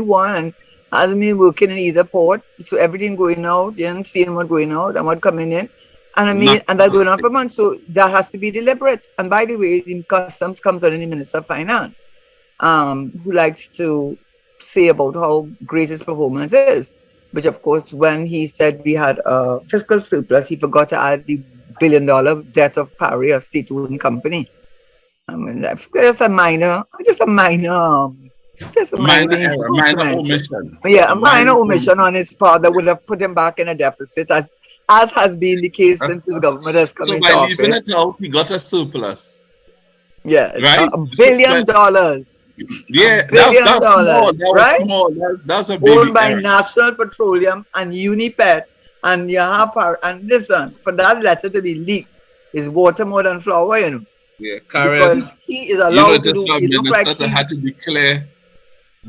and hasn't been working in either port. So everything going out, you haven't seen what going out and what coming in. And I mean, Not and that's going on for months. So that has to be deliberate. And by the way, the customs comes under the Minister of Finance, who likes to say about how great his performance is. Which, of course, when he said we had a fiscal surplus, he forgot to add the $1 billion debt of Parry, a state-owned company. I mean, just a minor minor error, improvement to minor mention. omission. But yeah, a A minor minor omission omission. on his part that would have put him back in a deficit, as has been the case Uh, since his government has come So into by leaving it office. out, he got a surplus, Yeah, right? a So, billion but dollars, a yeah, billion that's small. dollars, That was right? small. That's a Owned baby by error. National Petroleum and Unipet and Yahapar. And listen, for that letter to be leaked is water more than flour, Yeah, Karen, because he is you know, allowed to just do. a It look like minister that he's, had to declare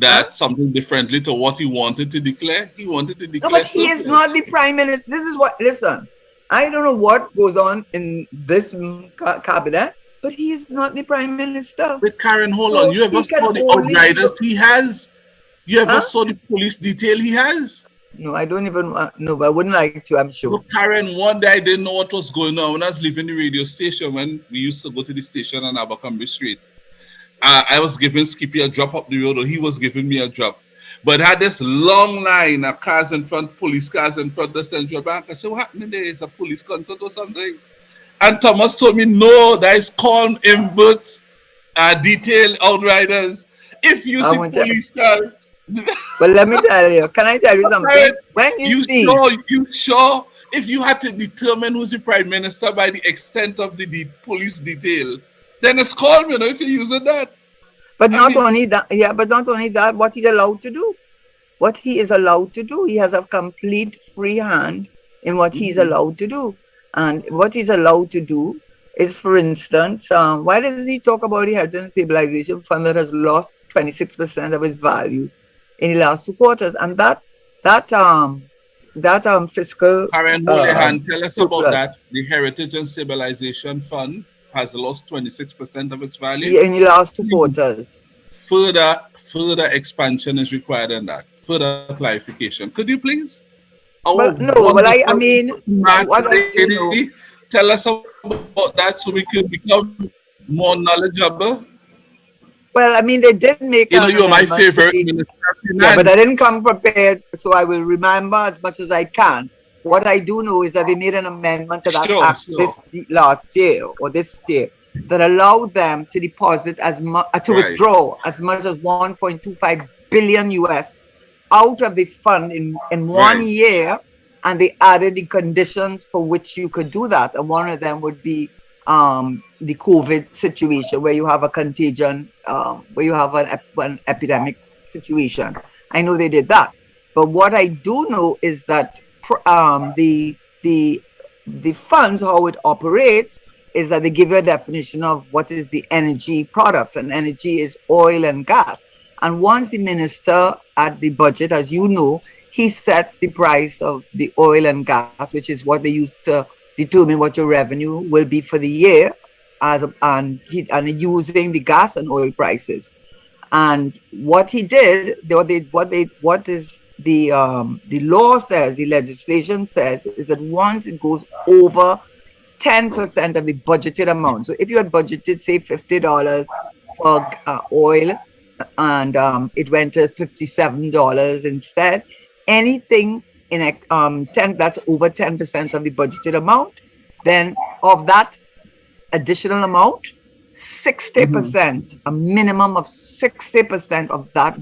huh? that something differently to what he wanted to declare. He wanted to No, but declare he is surplus. not the prime minister. This is what. Listen, I don't know what goes on in this cabinet, but he is not the prime minister. But Karen, hold on. So You ever he can saw the only outriders he has? You ever huh? saw the police detail he has? No, I don't even. No, but I wouldn't like to. I'm sure. Look, Karen, one day I didn't know what was going on when I was leaving the radio station when we used to go to the station on Abercrombie Street. I was giving Skippy a drop up the road, or he was giving me a drop. But I had this long line of cars in front, police cars in front of the Central Bank. I said, what happened there? Is a police concert or something? And Thomas told me, no, that is called inverts, detailed outriders. If you I see want to. police cars, But let me tell you. Can I tell you something? When you you see, sure, you sure? If you had to determine who's the prime minister by the extent of the police detail, then it's called, if you're using that. but I not mean, only that, yeah, but not only that, what he's allowed to do. What he is allowed to do. He has a complete free hand in what he's mhm, allowed to do. And what he's allowed to do is, for instance, why does he talk about the Health and Stabilization Fund that has lost 26% of its value in the last 2 quarters? And that fiscal Karen Houlihan, tell us about surplus that. The Heritage and Stabilization Fund has lost 26% of its value. in the last 2 quarters. Further, further expansion is required in that. Further clarification. Could you please? Our Well, no, well, I wonderful, mean, smart what I do lady, know. tell us about that so we can become more knowledgeable. Well, I mean, they did make You're an my amendment to favorite the. minister of Yeah, but I finance. didn't come prepared, so I will remember as much as I can. What I do know is that they made an amendment to that Sure, act sure. last year or this year that allowed them to deposit to Right, withdraw as much as 1.25 billion US out of the fund in one right, year, and they added the conditions for which you could do that. And one of them would be the COVID situation where you have a contagion, where you have an epidemic situation. I know they did that, but what I do know is that the the funds, how it operates, is that they give you a definition of what is the energy products, and energy is oil and gas. And once the minister at the budget, as you know, he sets the price of the oil and gas, which is what they use to determine what your revenue will be for the year, and using the gas and oil prices. And what he did, what is the law says, the legislation says, is that once it goes over 10% of the budgeted amount. So if you had budgeted, say, $50 for oil, and it went to $57 instead, anything in 10 that's over 10% of the budgeted amount, then of that additional amount, mhm, 60%, a minimum of 60% of that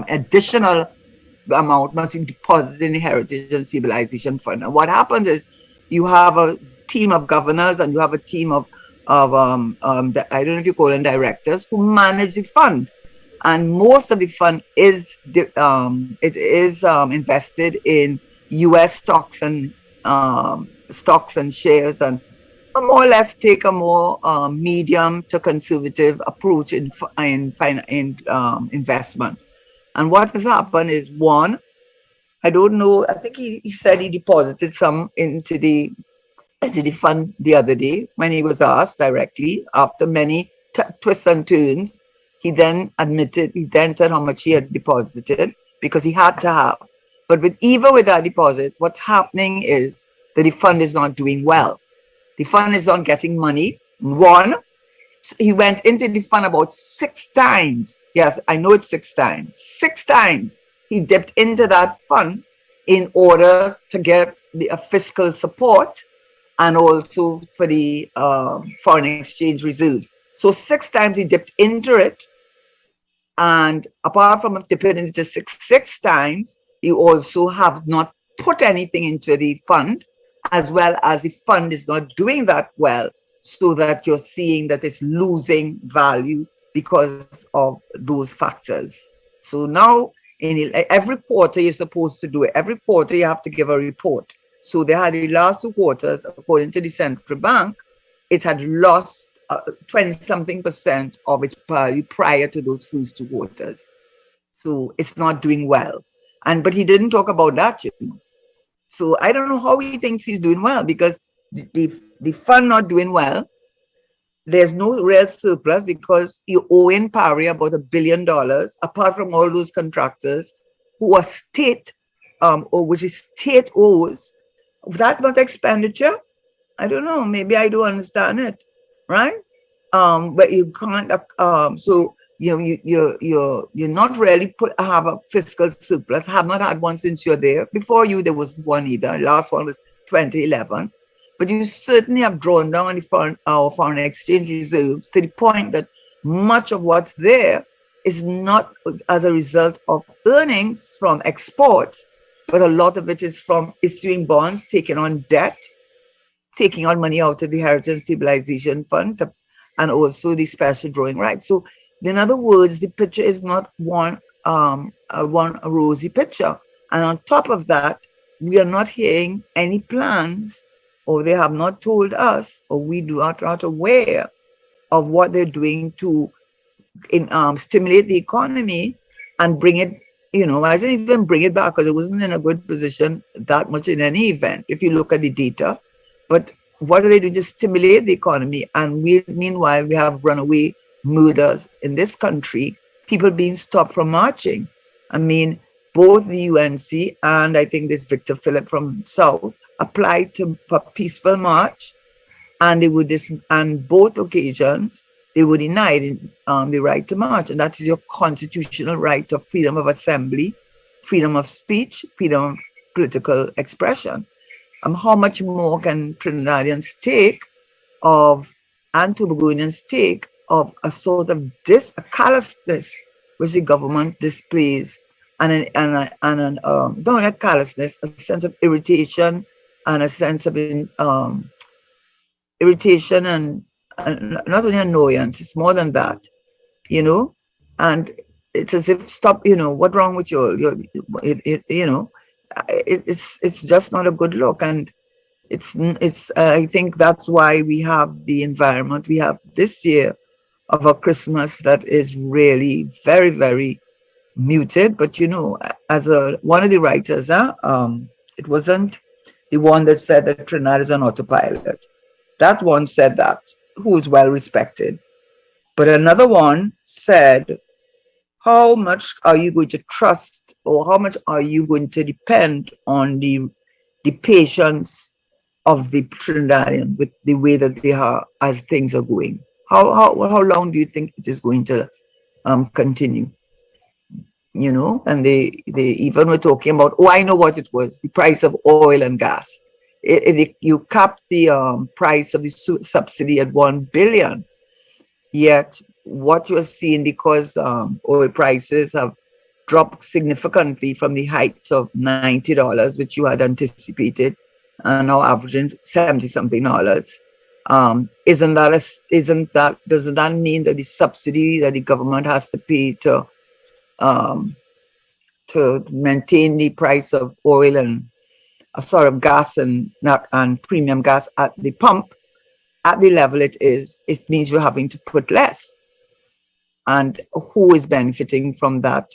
additional amount must be deposited in the Heritage and Stabilization Fund. And what happens is you have a team of governors and you have a team of I don't know if you call them directors, who manage the fund. And most of the fund is invested in U.S. stocks and shares, and more or less take a more medium to conservative approach in investment. And what has happened is, one, I don't know, I think he said he deposited some into the fund the other day when he was asked directly after many twists and turns. He then said how much he had deposited because he had to have. But even with that deposit, what's happening is that the fund is not doing well. The fund is not getting money. One, he went into the fund about 6 times. Yes, I know it's 6 times. 6 times he dipped into that fund in order to get the fiscal support and also for the foreign exchange reserves. So 6 times he dipped into it, and apart from dipping into six times, you also have not put anything into the fund, as well as the fund is not doing that well, so that you're seeing that it's losing value because of those factors. So now, every quarter you're supposed to do it. Every quarter you have to give a report. So they had the last 2 quarters, according to the central bank, it had lost 20 something percent of its value prior to those first 2 quarters. So it's not doing well. But he didn't talk about that, you know. So I don't know how he thinks he's doing well, because the fund not doing well, there's no real surplus because you owe in Pari about $1 billion, apart from all those contractors who are state, or which is state owes. That not expenditure? I don't know. Maybe I don't understand it, right? But you can't. So you know, you're not really have a fiscal surplus. Have not had one since you're there. Before you, there was one either. Last one was 2011. But you certainly have drawn down our foreign exchange reserves to the point that much of what's there is not as a result of earnings from exports, but a lot of it is from issuing bonds, taking on debt, taking on money out of the Heritage Stabilization Fund, and also the special drawing rights. So, in other words, the picture is not a rosy picture. And on top of that, we are not hearing any plans, or they have not told us, or we are not aware of what they're doing to stimulate the economy and bring it. You know, I didn't even bring it back because it wasn't in a good position that much in any event, if you look at the data. But what do they do? Just stimulate the economy. And meanwhile, we have runaway murders in this country, people being stopped from marching. I mean, both the UNC and I think this Victor Philip from South applied for peaceful march, and on both occasions they were denied the right to march, and that is your constitutional right of freedom of assembly, freedom of speech, freedom of political expression. How much more can Trinidadians take of, and Tobagonians take of, a sort of a callousness which the government displays, and not a callousness, a sense of irritation and a sense of irritation and not only annoyance, it's more than that, you know. And it's as if, stop, you know, what wrong with you? You know, it's just not a good look. And it's I think that's why we have the environment we have this year of a Christmas that is really very, very muted. But you know, as one of the writers, it wasn't the one that said that Trinidad is an autopilot. That one said that, who is well respected. But another one said, how much are you going to trust, or how much are you going to depend on the patience of the Trinidadian with the way that they are as things are going? How long do you think it is going to continue? You know, and they even were talking about, oh, I know what it was, the price of oil and gas. If you cap the price of the subsidy at 1 billion, yet what you're seeing, because oil prices have dropped significantly from the heights of $90, which you had anticipated, and now averaging 70 something dollars. Doesn't that mean that the subsidy that the government has to pay to maintain the price of oil and a sort of gas and premium gas at the pump, at the level it is, it means you're having to put less? And who is benefiting from that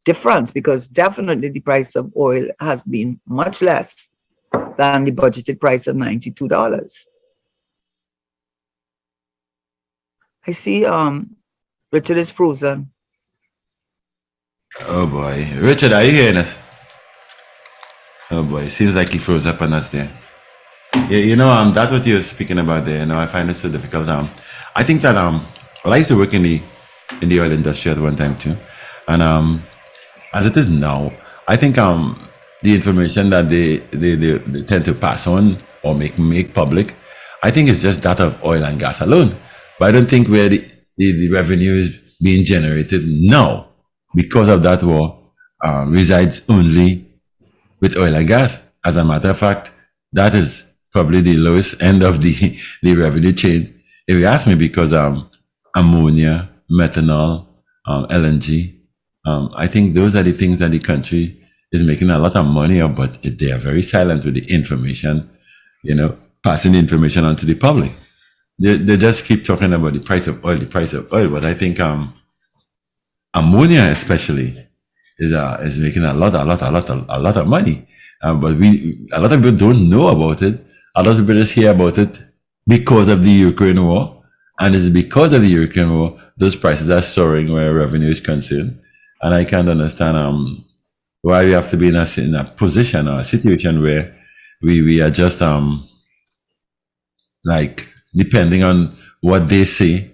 difference? Because definitely the price of oil has been much less than the budgeted price of $92. I see Richard is frozen. Oh boy, Richard, are you hearing us? Oh boy, seems like he froze up on us there. Yeah, that's what you're speaking about there. I find it so difficult. I think that well, I used to work in the oil industry at one time too, and as it is now, I think the information that they tend to pass on or make public, I think it's just that of oil and gas alone. But I don't think where the revenue is being generated now because of that war resides only with oil and gas. As a matter of fact, that is probably the lowest end of the revenue chain, if you ask me, because ammonia, methanol, LNG, I think those are the things that the country is making a lot of money of, but they are very silent with the information, passing the information on to the public. They just keep talking about the price of oil, but I think ammonia especially is making a lot of money. But a lot of people don't know about it. A lot of people just hear about it because of the Ukraine war, and it's because of the Ukraine war those prices are soaring where revenue is concerned. And I can't understand why we have to be in a position or a situation where we are just like depending on what they say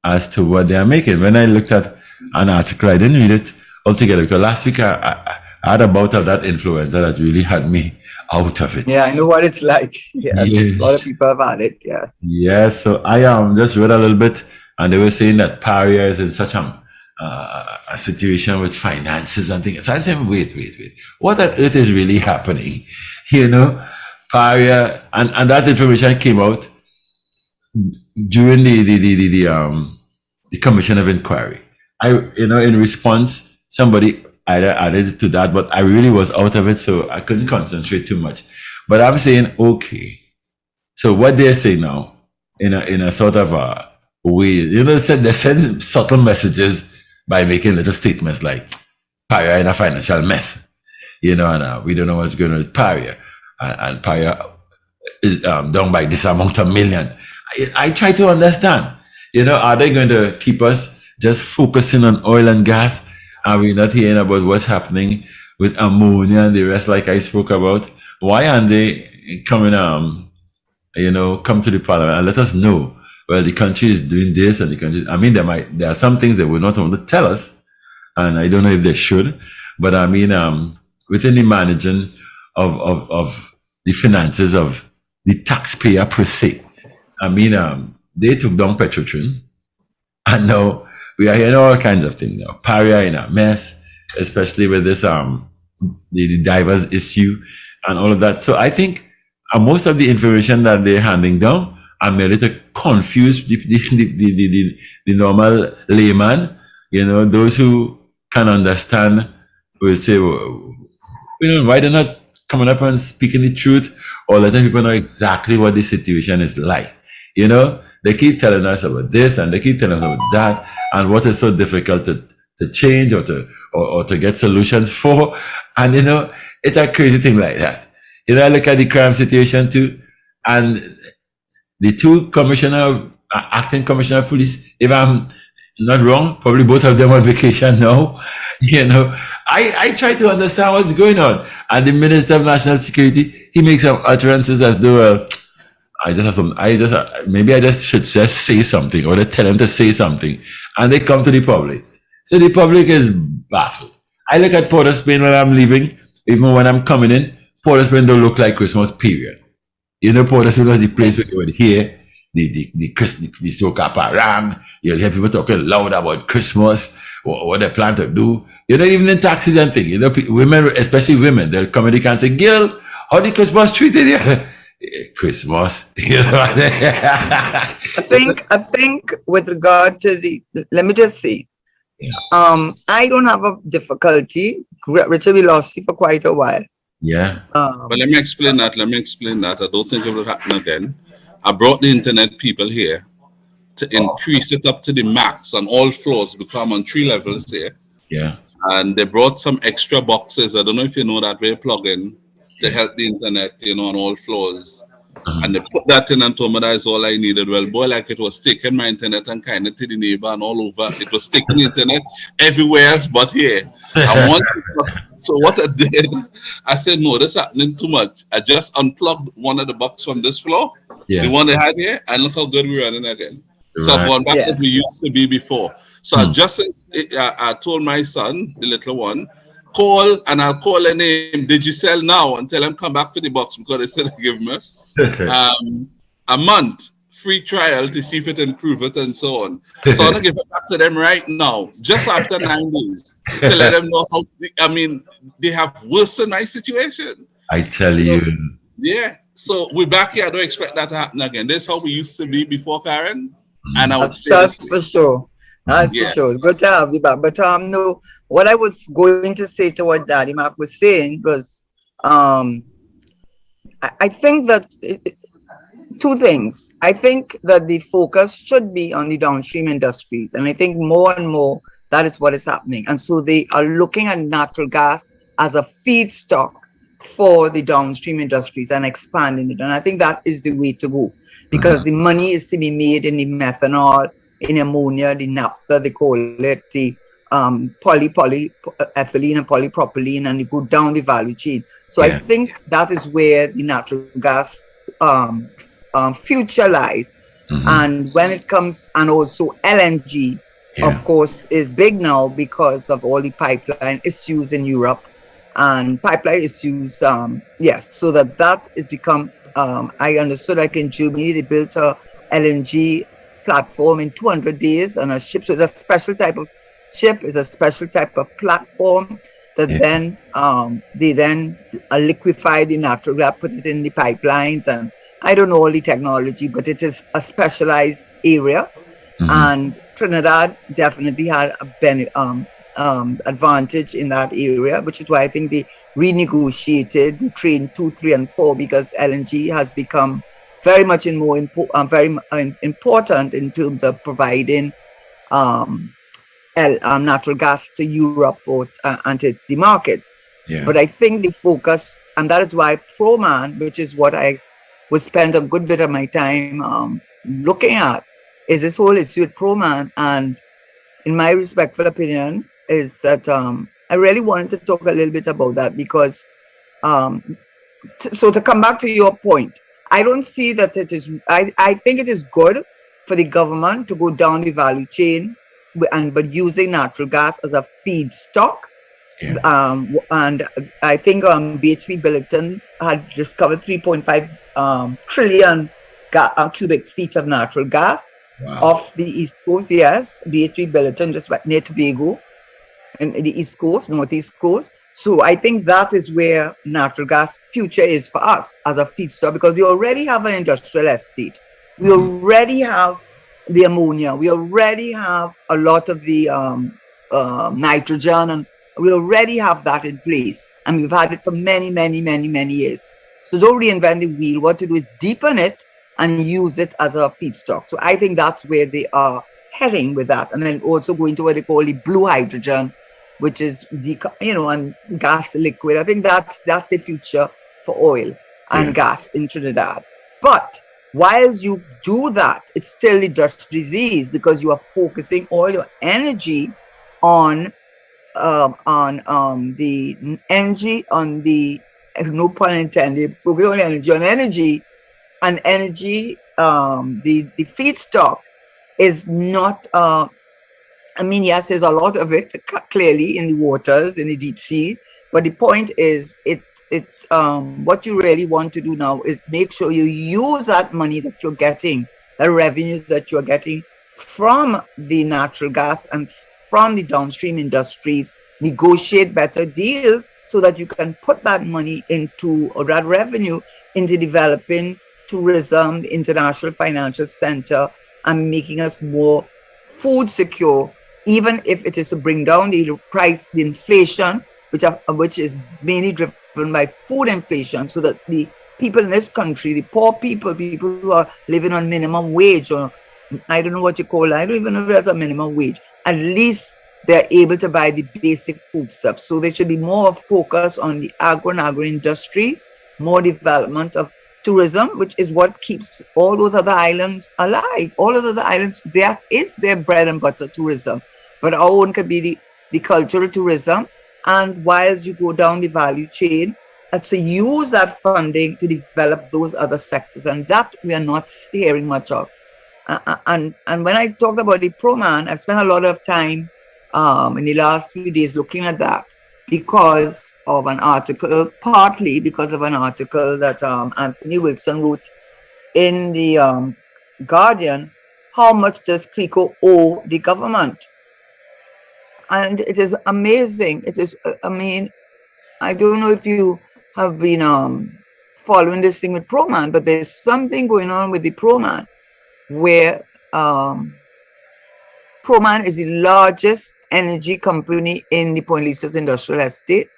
as to what they are making. When I looked at an article, I didn't read it altogether because last week I had a bout of that influenza that really had me out of it. Yeah, I know what it's like. Yes, a lot of people have had it. Yeah. Yeah, so I just read a little bit, and they were saying that Paria is in such a situation with finances and things. So I said, wait, what on earth is really happening? Paria, and that information came out during the commission of inquiry. In response, somebody either added to that, but I really was out of it, so I couldn't concentrate too much. But I'm saying, okay, so what they're saying now, in a sort of a way, they send subtle messages by making little statements like Paria in a financial mess, and we don't know what's going on with Paria, and Paria is down by this amount of million. I try to understand, are they going to keep us just focusing on oil and gas? Are we not hearing about what's happening with ammonia and the rest, like I spoke about? Why aren't they coming, come to the parliament and let us know? Well, the country is doing this, and the country. I mean, there are some things they will not want to tell us, and I don't know if they should. But I mean, within the managing of the finances of the taxpayer per se, I mean, they took down Petrotrin, and now we are hearing all kinds of things now. Paria in a mess, especially with this the divers issue and all of that. So I think most of the information that they're handing down are merely to confuse the normal layman. Those who can understand will say, well, why they're not coming up and speaking the truth or letting people know exactly what the situation is like. They keep telling us about this and they keep telling us about that, and what is so difficult to change or to get solutions for. And it's a crazy thing like that. I look at the crime situation too, and the two acting commissioner of police, if I'm not wrong, probably both of them on vacation now. I try to understand what's going on. And the Minister of National Security, he makes some utterances as though, maybe I just should just say something, or they tell them to say something, and they come to the public. So the public is baffled. I look at Port of Spain when I'm leaving, even when I'm coming in, Port of Spain don't look like Christmas, period. Port of Spain was the place where you would hear the soca parang. You'll hear people talking loud about Christmas, what they plan to do. Even in taxis and things, women, especially women, they'll come in the car and say, "Girl, how the Christmas treated you?" Christmas. I think with regard to let me just say, I don't have a difficulty. Richard, we lost you for quite a while. Yeah. But let me explain that. I don't think it will happen again. I brought the internet people here to increase it up to the max on all floors, become on 3 levels here. Yeah. And they brought some extra boxes. I don't know if you know that, way plug in to help the internet, on all floors. And they put that in and told me that is all I needed. Well, boy, like it was taking my internet and kind of to the neighbor and all over. It was taking the internet everywhere else but here. And once so what I did, I said, no, this is happening too much. I just unplugged one of the box from this floor, the Yeah. one they had here, and look how good we're running again. So I've Right. gone back Yeah. as we used to be before. So I Hmm. just I told my son, the little one, call and I'll call her name Digicel now and tell him come back for the box because they said they give me um, a month free trial to see if it improve it and so on. So I'm gonna give it back to them right now, just after 9 days, to let them know how. I mean, they have worsened my situation. I tell So you. yeah, so we're back here. I don't expect that to happen again. This is how we used to be before, Karen, and I would say the That's for same. sure. That's for Yeah. sure. It's good to have you back. But no, what I was going to say to what Daddy Mark was saying was, um, I think that two things. I think that the focus should be on the downstream industries, and I think more and more that is what is happening. And so they are looking at natural gas as a feedstock for the downstream industries and expanding it. And I think that is the way to go because the money is to be made in the methanol, in ammonia, the naphtha, they call it, the polyethylene and polypropylene, and you go down the value chain. So I Yeah. think that is where the natural gas future lies. And when it comes, and also LNG, Yeah. of course, is big now because of all the pipeline issues in Europe and pipeline issues. Yes, so that is become. I understood like in Germany they built a LNG platform in 200 days on a ship. So it's a special type of ship, is a special type of platform that Yeah. then they then liquefy the natural gas, put it in the pipelines, and I don't know all the technology, but it is a specialized area. And Trinidad definitely had a advantage in that area, which is why I think they renegotiated the train 2, 3, and 4 because LNG has become very much important in terms of providing um, natural gas to Europe and to the markets. Yeah. But I think the focus, and that is why ProMan, which is what I would spend a good bit of my time looking at, is this whole issue with ProMan. And in my respectful opinion, is that I really wanted to talk a little bit about that because, so to come back to your point, I don't see that it is, I think it is good for the government to go down the value chain but using natural gas as a feedstock. Yeah. And I think BHP Billiton had discovered 3.5 trillion cubic feet of natural gas off the East Coast. Yes, BHP Billiton, just near Tobago, in the East Coast, Northeast Coast. So I think that is where natural gas future is for us as a feedstock because we already have an industrial estate. We already have the ammonia. We already have a lot of the nitrogen, and we already have that in place. And we've had it for many, many, many, many years. So don't reinvent the wheel. What to do is deepen it and use it as a feedstock. So I think that's where they are heading with that. And then also going to what they call the blue hydrogen, which is and gas liquid. I think that's the future for oil and gas in Trinidad. But whilst you do that, it's still the Dutch disease because you are focusing all your energy on the energy on the, no pun intended, focus on energy and energy. The feedstock is not. I mean, yes, there's a lot of it clearly in the waters, in the deep sea. But the point is, what you really want to do now is make sure you use that money that you're getting, the revenues that you're getting from the natural gas and from the downstream industries, negotiate better deals so that you can put that money into, or that revenue into developing tourism, the international financial center, and making us more food secure, even if it is to bring down the price, the inflation, which is mainly driven by food inflation, so that the people in this country, the poor people who are living on minimum wage, or I don't know what you call it, I don't even know if there's a minimum wage, at least they're able to buy the basic food stuff. So there should be more focus on the agro industry, more development of tourism, which is what keeps all those other islands alive. All those other islands, that is their bread and butter, tourism. But our own could be the cultural tourism. And whilst you go down the value chain, so use that funding to develop those other sectors. And that we are not hearing much of. And when I talked about the Proman, I've spent a lot of time in the last few days looking at that because of an article, partly because of an article that Anthony Wilson wrote in the Guardian. How much does CLICO owe the government? And it is amazing. It is, I mean, I don't know if you have been following this thing with Proman, but there's something going on with the Proman where Proman is the largest energy company in the Point Lisa's industrial estate.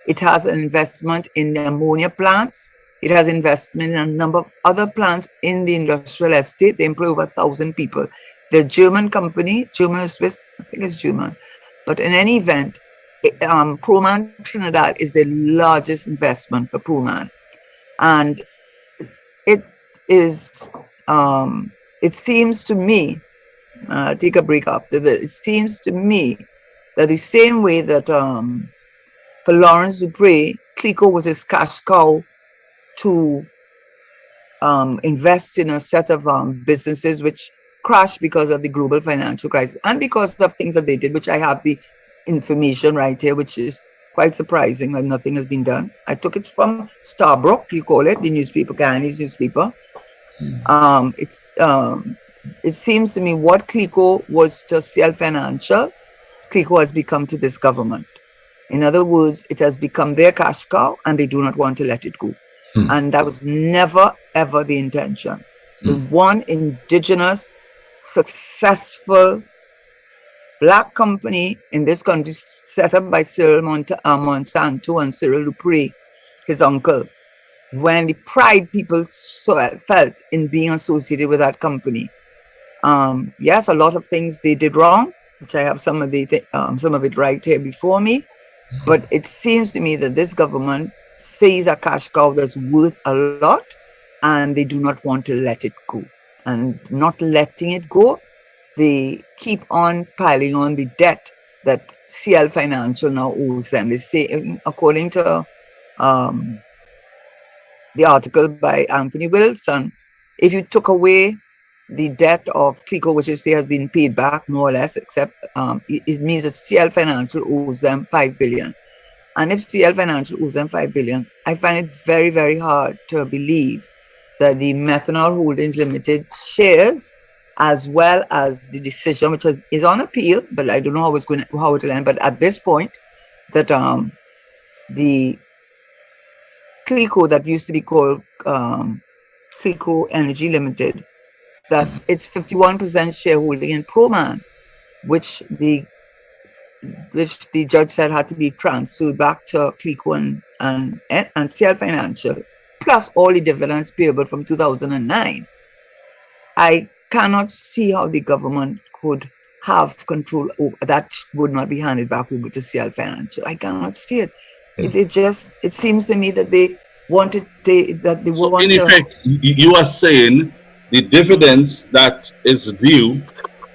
It has an investment in the ammonia plants. It has investment in a number of other plants in the industrial estate. They employ over 1,000 people. The German company, German or Swiss, I think it's German. But in any event, Proman Trinidad is the largest investment for Proman. And it is, it seems to me, take a break after this, it seems to me that the same way that for Lawrence Dupre, CLICO was his cash cow to invest in a set of businesses which crashed because of the global financial crisis and because of things that they did, which I have the information right here, which is quite surprising that nothing has been done. I took it from Starbrook, you call it, the newspaper, Guyanese newspaper. It seems to me what CLICO was to CL Financial, CLICO has become to this government. In other words, it has become their cash cow and they do not want to let it go. And that was never, ever the intention. The one indigenous, successful black company in this country set up by Cyril Monsanto and Cyril Dupre, his uncle, when the pride people felt in being associated with that company. Yes, a lot of things they did wrong, which I have some of it right here before me. But it seems to me that this government sees a cash cow that's worth a lot, and they do not want to let it go. And not letting it go, they keep on piling on the debt that CL Financial now owes them. They say, according to the article by Anthony Wilson, if you took away the debt of CLICO, which you say has been paid back more or less, except it means that CL Financial owes them $5 billion. And if CL Financial owes them $5 billion, I find it very, very hard to believe that the Methanol Holdings Limited shares, as well as the decision, which is on appeal, but I don't know how it will end. But at this point, that the CLICO that used to be called CLICO Energy Limited, that it's 51% shareholding in Proman, which the judge said had to be transferred back to CLICO and CL Financial, plus all the dividends payable from 2009. I cannot see how the government could have control over that. Would not be handed back over to CL Financial. I cannot see it. It seems to me that they wanted So in effect, you are saying the dividends that is due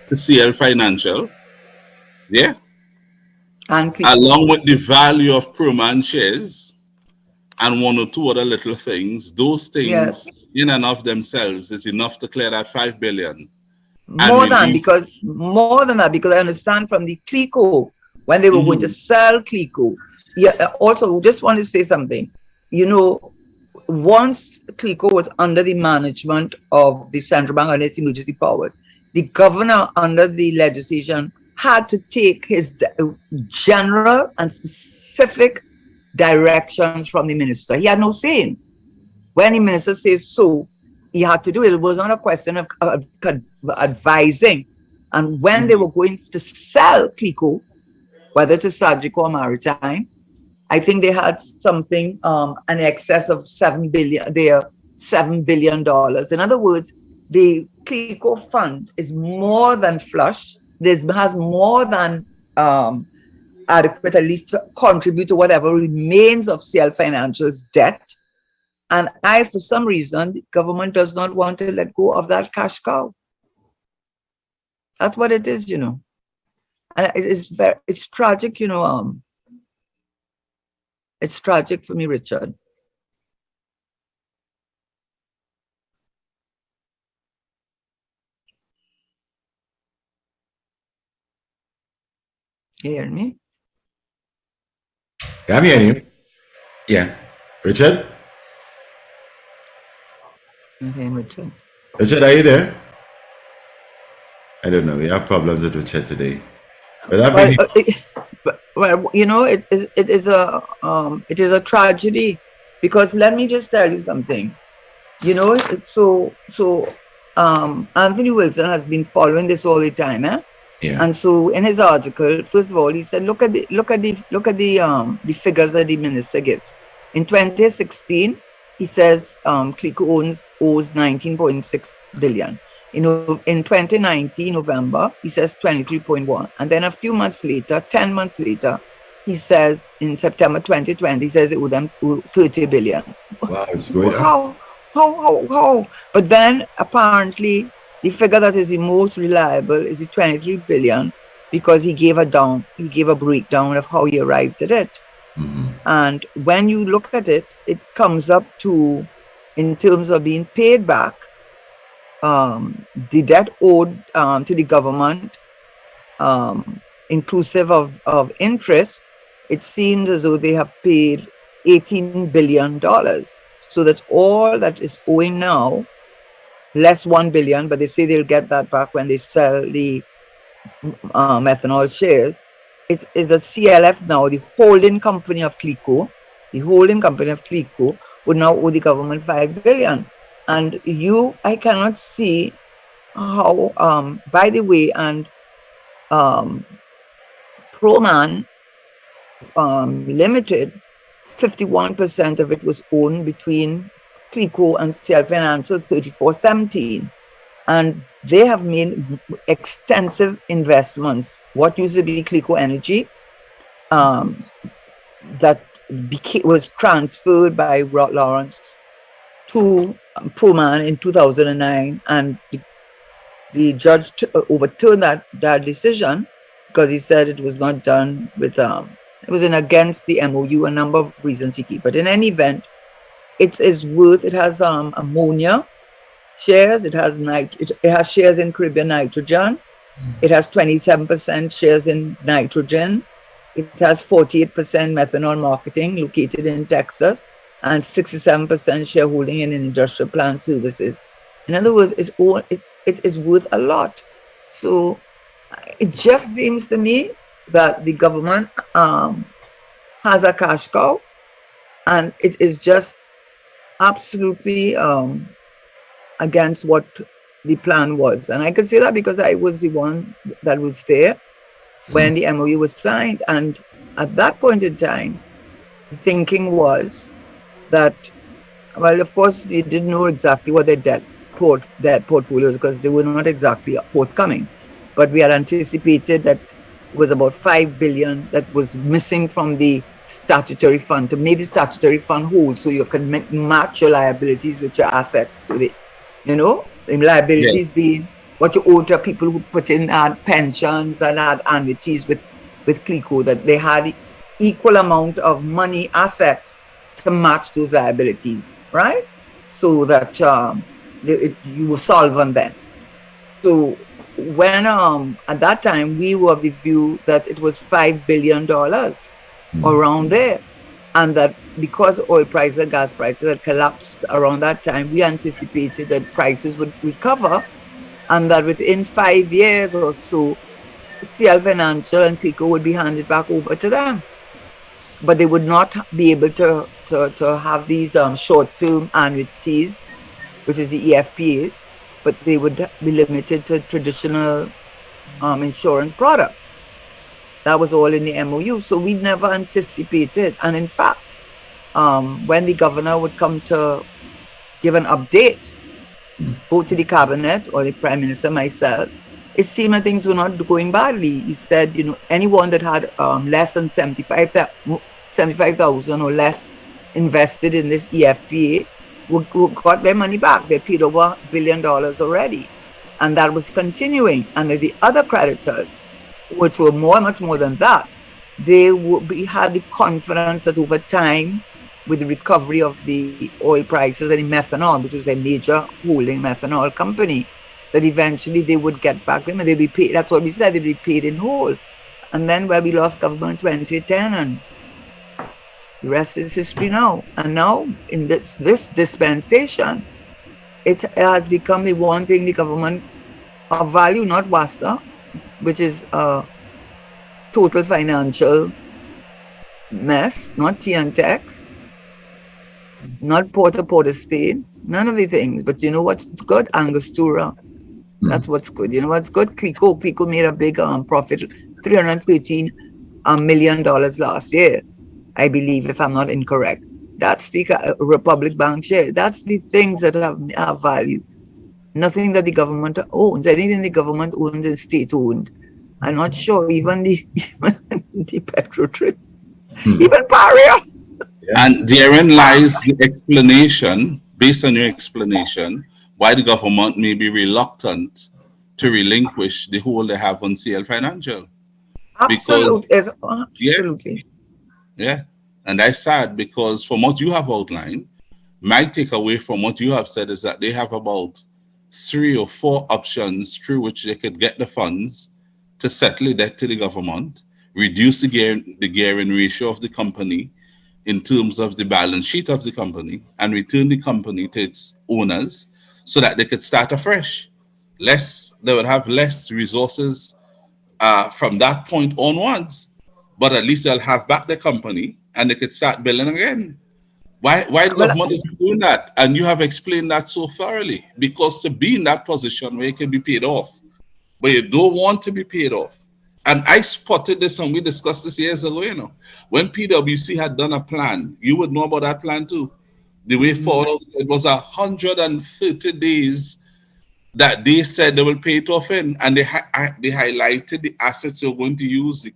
to CL Financial, yeah, and along with the value of Proman shares and one or two other little things, those things in and of themselves is enough to clear that $5 billion. More than that, because I understand from the CLICO when they were going to sell CLICO. Yeah. Also, just want to say something. You know, once CLICO was under the management of the central bank and its emergency powers, the governor under the legislation had to take his general and specific directions from the minister. He had no say. When the minister says so, he had to do it. It was not a question of advising. And when they were going to sell CLICO, whether to Sadrico or Maritime, I think they had something in excess of $7 billion. In other words, the CLICO fund is more than flush. This has more than adequate, at least to contribute to whatever remains of CL Financial's debt. And for some reason, the government does not want to let go of that cash cow. That's what it is, And it's tragic, it's tragic for me, Richard. You hear me? Yeah, I'm hearing you. Yeah. Richard? Okay, Richard. Richard, are you there? I don't know. We have problems with Richard today. But I've Well, been it is a tragedy, because let me just tell you something. Anthony Wilson has been following this all the time, eh? yeah. And so in his article, first of all, he said, look at the figures that the minister gives. In 2016, he says Clico owes 19.6 billion. In 2019, November, he says 23.1. And then a few months later, 10 months later, he says in September 2020, he says they owe them 30 billion. Wow, it's going up. How? But then apparently the figure that is the most reliable is the 23 billion, because he gave a breakdown of how he arrived at it. Mm-hmm. And when you look at it, it comes up to, in terms of being paid back, the debt owed to the government, inclusive of interest, it seems as though they have paid $18 billion. So that's all that is owing now, less 1 billion, but they say they'll get that back when they sell the methanol shares. Is the CLF now, the holding company of Clico, would now owe the government 5 billion. And I cannot see how, by the way, and Proman Limited, 51% of it was owned between Clico and CL Financial, 34/17. And they have made extensive investments. What used to be Clico Energy, that was transferred by Lawrence to Proman in 2009, and the judge overturned that decision because he said it was not done with it was against the MOU, a number of reasons he gave. But in any event, it has ammonia shares, it has shares in Caribbean Nitrogen, it has 27% shares in nitrogen, it has 48% methanol marketing located in Texas, and 67% shareholding in industrial plant services. In other words, it is worth a lot. So it just seems to me that the government has a cash cow, and it is just absolutely against what the plan was. And I could say that because I was the one that was there when the MOU was signed. And at that point in time, the thinking was that, well, of course, you didn't know exactly what their debt portfolios, because they were not exactly forthcoming. But we had anticipated that it was about 5 billion that was missing from the statutory fund to make the statutory fund whole, so you can match your liabilities with your assets. So the liabilities being what you owe to people who put in pensions and had annuities with Clico, that they had equal amount of money assets to match those liabilities, right? So that you were solvent then. So when at that time we were of the view that it was $5 billion around there, and that because oil prices and gas prices had collapsed around that time, we anticipated that prices would recover, and that within 5 years or so, CL Financial and Clico would be handed back over to them. But they would not be able to have these short-term annuities, which is the EFPAs, but they would be limited to traditional insurance products. That was all in the MOU. So we never anticipated. And in fact, when the governor would come to give an update, both to the cabinet or the prime minister, myself, it seemed that things were not going badly. He said, anyone that had less than 75,000 or less invested in this EFPA who got their money back. They paid over $1 billion already. And that was continuing. And the other creditors, which were much more than that, they had the confidence that over time, with the recovery of the oil prices and the methanol, which was a major holding methanol company, that eventually they would get back them and they'd be paid. That's what we said, they'd be paid in whole. And then we lost government in 2010, and the rest is history now. And now, in this dispensation, it has become the one thing the government of value, not WASA, which is a total financial mess, not TNTech, not Port Spain, none of the things. But you know what's good? Angostura. That's what's good. You know what's good? Clico made a big profit, $313 million last year, I believe, if I'm not incorrect. That's the Republic Bank share. That's the things that have value. Nothing that the government owns. Anything the government owns is state-owned. I'm not sure even the Petrotrip, even Paria. And therein lies the explanation, based on your explanation, why the government may be reluctant to relinquish the hold they have on CL Financial. Absolutely. Because, absolutely. Yeah. And that's sad, because from what you have outlined, my takeaway from what you have said is that they have about 3 or 4 options through which they could get the funds to settle the debt to the government, reduce the gearing ratio of the company in terms of the balance sheet of the company, and return the company to its owners so that they could start afresh. They would have less resources from that point onwards, but at least they'll have back the company and they could start building again. Why the government is doing that? And you have explained that so thoroughly, because to be in that position where you can be paid off, but you don't want to be paid off. And I spotted this, and we discussed this years ago, you know. When PwC had done a plan, you would know about that plan too. The way forward, it was 130 days that they said they will pay it off in, and they highlighted the assets they were going to use,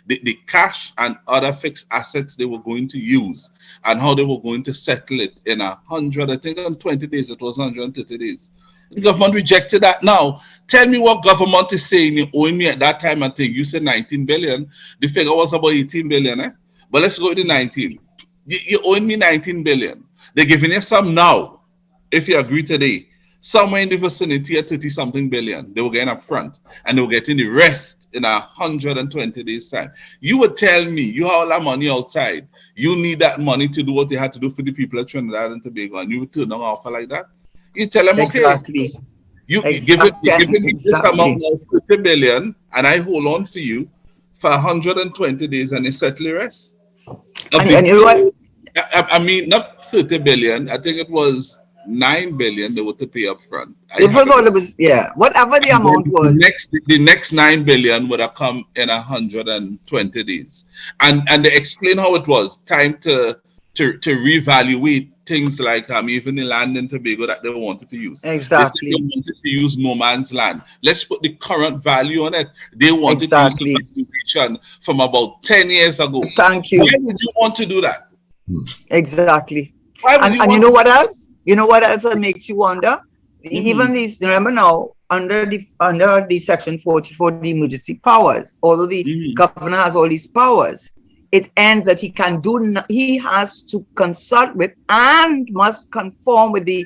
the cash and other fixed assets they were going to use, and how they were going to settle it in 120 days. It was 130 days. The government rejected that now. Tell me what government is saying you owing me at that time. I think you said 19 billion. The figure was about 18 billion. But let's go to 19. You owing me 19 billion. They're giving you some now, if you agree today, somewhere in the vicinity of 30 something billion. They were getting up front, and they were getting the rest in 120 days time. You would tell me you have all that money outside. You need that money to do what they had to do for the people of Trinidad and Tobago, and you would turn down an offer like that? You tell them, okay, exactly. You give me this amount of 30 billion, and I hold on for you for 120 days, and they settle the rest. And you know what? I mean, not 30 billion. I think it was 9 billion they were to pay up front. Whatever the amount was. The next 9 billion would have come in 120 days. And they explain how it was. Time to reevaluate things like even the land in Tobago that they wanted to use. Exactly. They wanted to use no man's land. Let's put the current value on it. They wanted to use the valuation from about 10 years ago. Thank you. Why would you want to do that? Exactly. And you know what else? You know what else that makes you wonder? Even these, remember now, under the Section 44, the emergency powers, although the governor has all these powers, it ends that he has to consult with and must conform with the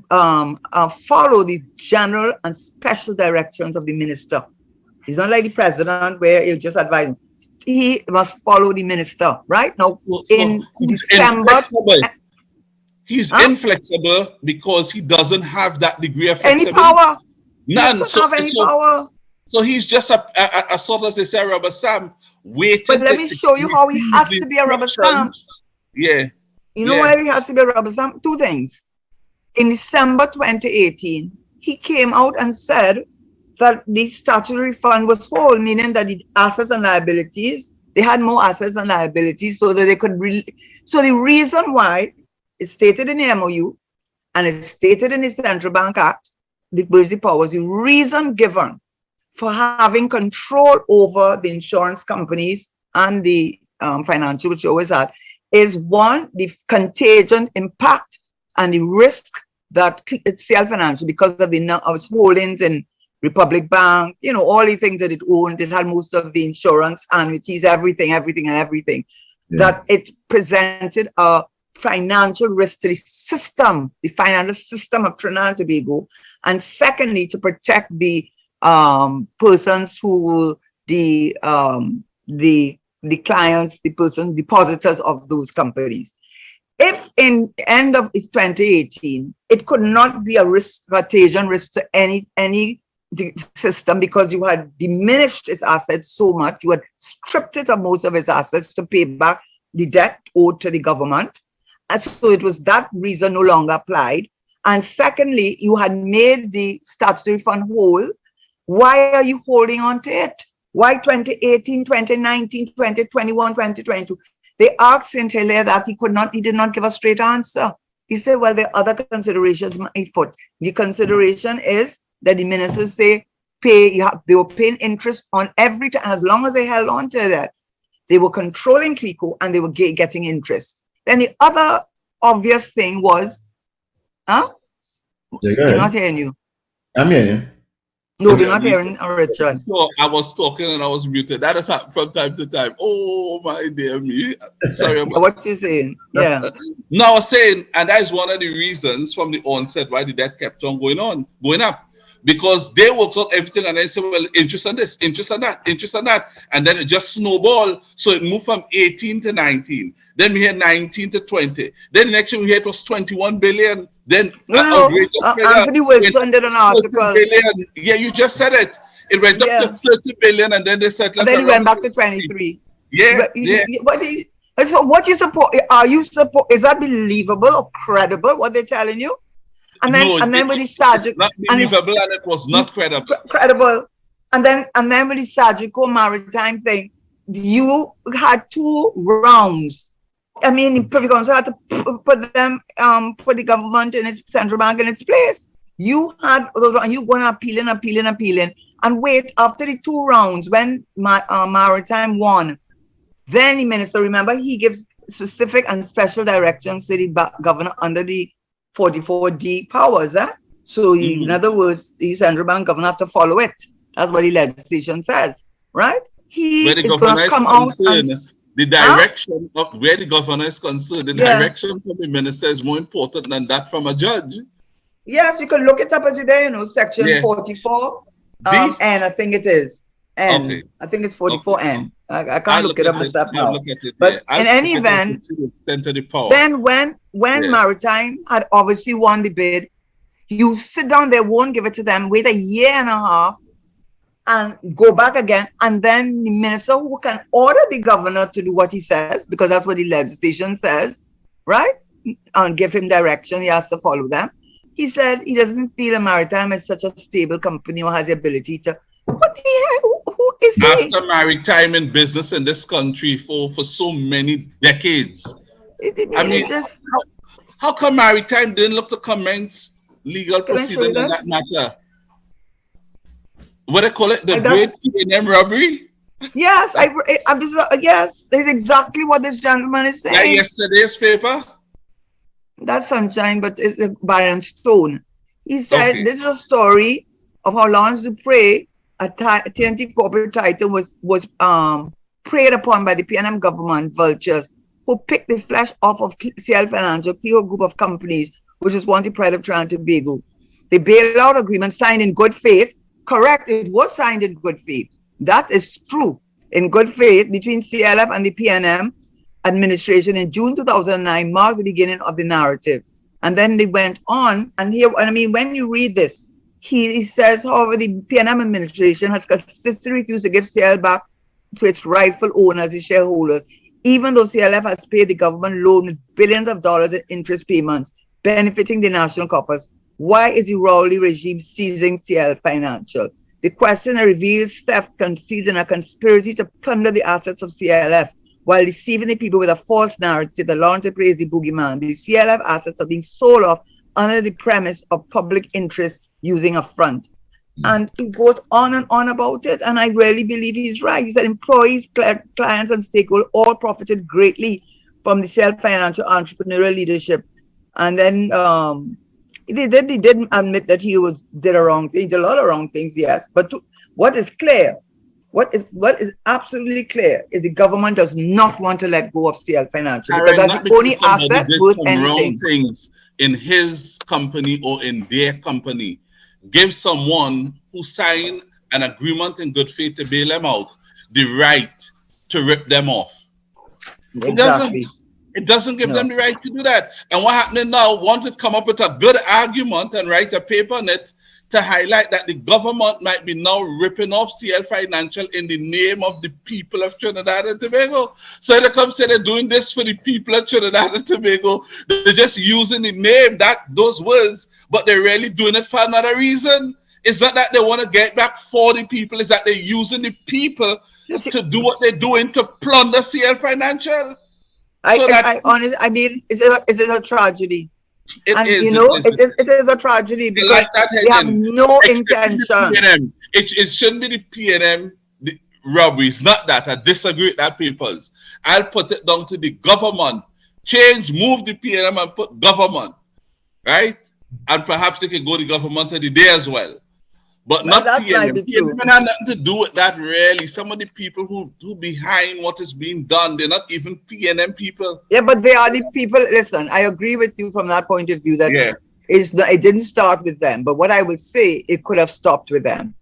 follow the general and special directions of the minister. He's not like the president where he'll just advise him. He must follow the minister, right? Now, in December... He's inflexible because he doesn't have that degree of flexibility. Any power. None. He doesn't have any power. So he's just a sort of, they say, rubber stamp. But let me show you how he has to be a rubber stamp. Yeah. You know why he has to be a rubber stamp? 2 things. In December 2018, he came out and said that the statutory fund was whole, meaning that the assets and liabilities, they had more assets and liabilities so that they could... So the reason why it's stated in the MOU and it's stated in the Central Bank Act, the emergency powers, the reason given for having control over the insurance companies and the financial, which you always had, is one, the contagion impact and the risk that CL Financial, because of its holdings in Republic Bank, all the things that it owned, it had most of the insurance, annuities, everything, that it presented a financial risk to the financial system of Trinidad and Tobago, and secondly, to protect the persons who the clients, depositors of those companies. If in end of 2018, it could not be a contagion risk to any system, because you had diminished its assets so much, you had stripped it of most of its assets to pay back the debt owed to the government. And so it was that reason no longer applied. And secondly, you had made the statutory fund whole. Why are you holding on to it? Why 2018, 2019, 2021, 2022? They asked St. Hilaire that he did not give a straight answer. He said, well, there are other considerations afoot. The consideration is that the ministers say they were paying interest on every time, as long as they held on to that. They were controlling CLICO and they were getting interest. Then the other obvious thing was, We're not hearing you. I'm hearing you. No, we're not hearing Richard. So I was talking and I was muted. That has happened from time to time. Oh, my dear me. Sorry about what you saying? Yeah. No, I was saying, and that is one of the reasons from the onset why the debt kept on going up. Because they worked out everything and they said, well, interest on this, interest on that, interest on that. And then it just snowballed. So it moved from 18 to 19. Then we had 19 to 20. Then the next thing we had was 21 billion. Then Anthony Wilson did an article. Billion. Yeah, you just said it. It went up to 30 billion and then they said, and then it went back to 23. Yeah. So what you support? Is that believable or credible? What they're telling you? And then with the Sajiko, not believable, and it was not credible. Credible. And then with the Sajiko maritime thing, you had 2 rounds. I mean, the Privy Council had to put the government in its central bank in its place. You had those, and you going appealing, and wait after the 2 rounds when maritime won. Then the minister, remember, he gives specific and special directions to the governor under the 44D powers. So in other words, the central bank governor have to follow it. That's what the legislation says, right? He is going to come out and the direction of where the governor is concerned, the direction from the minister is more important than that from a judge. Yes, you can look it up as you there, section 44 N, I think it is. N. Okay. I think it's 44N. I can't look it up myself now. But in any event, then when Maritime had obviously won the bid, you sit down, they won't give it to them, wait a year and a half, and go back again, and then the minister who can order the governor to do what he says, because that's what the legislation says, right? And give him direction, he has to follow them. He said he doesn't feel a Maritime is such a stable company or has the ability to. What the heck? Who is he? After Maritime in business in this country for so many decades. I mean, how come Maritime didn't look to commence legal proceedings in that matter? What they call it? The great P&M robbery? Yes, yes, that's exactly what this gentleman is saying. That yesterday's paper? That's Sunshine, but it's Byron Stone. He said this is a story of how Lawrence Dupre, a TNT corporate title, was preyed upon by the PNM government vultures who picked the flesh off of CL Financial, Clio group of companies, which is one of the pride of Trinidad and Tobago. The bailout agreement signed in good faith. Correct, it was signed in good faith. That is true. In good faith between CLF and the PNM administration in June 2009 marked the beginning of the narrative. And then they went on, and here, I mean, when you read this, he says, however, the PNM administration has consistently refused to give CL back to its rightful owners, the shareholders, even though CLF has paid the government loan with billions of dollars in interest payments, benefiting the national coffers. Why is the Rowley regime seizing CL Financial? The question reveals theft concedes in a conspiracy to plunder the assets of CLF while deceiving the people with a false narrative that Lawrence Dupre is the boogeyman. The CLF assets are being sold off under the premise of public interest using a front. And he goes on and on about it, and I really believe he's right. He said employees, clients, and stakeholders all profited greatly from the CL Financial entrepreneurial leadership And then he did admit that did a wrong thing, did a lot of wrong things, yes. But what is clear, what is absolutely clear is the government does not want to let go of CL Financial because Karen, that's not the because only somebody asset did worth some wrong anything. things in his company or in their company. Give someone who signed an agreement in good faith to bail them out the right to rip them off. It doesn't. Exactly. It doesn't give them No. the right to do that. And what happening now? Want to come up with a good argument and write a paper on it to highlight that the government might be now ripping off CL Financial in the name of the people of Trinidad and Tobago. So they come say they're doing this for the people of Trinidad and Tobago. They're just using the name, those words, but they're really doing it for another reason. It's not that they want to get back for the people, it's that they're using the people You see, to do what they're doing to plunder CL Financial. I, So I, that I honestly, I mean, is it a tragedy? it And is, it is. it is a tragedy I like because that they have heading. no Excepting the intention. PNM. It shouldn't be the PNM the robberies, not that. I disagree with that papers. I'll put it down to the government. Move the PNM and put government, right? And perhaps it can go to government of the day as well. But Well, not that might PNM. be true. PNM had nothing to do with that really. Some of the people who behind what is being done, they're not even PNM people. Yeah, but they are the people. Listen, I agree with you from that point of view that Yeah. it didn't start with them. But what I would say, it could have stopped with them,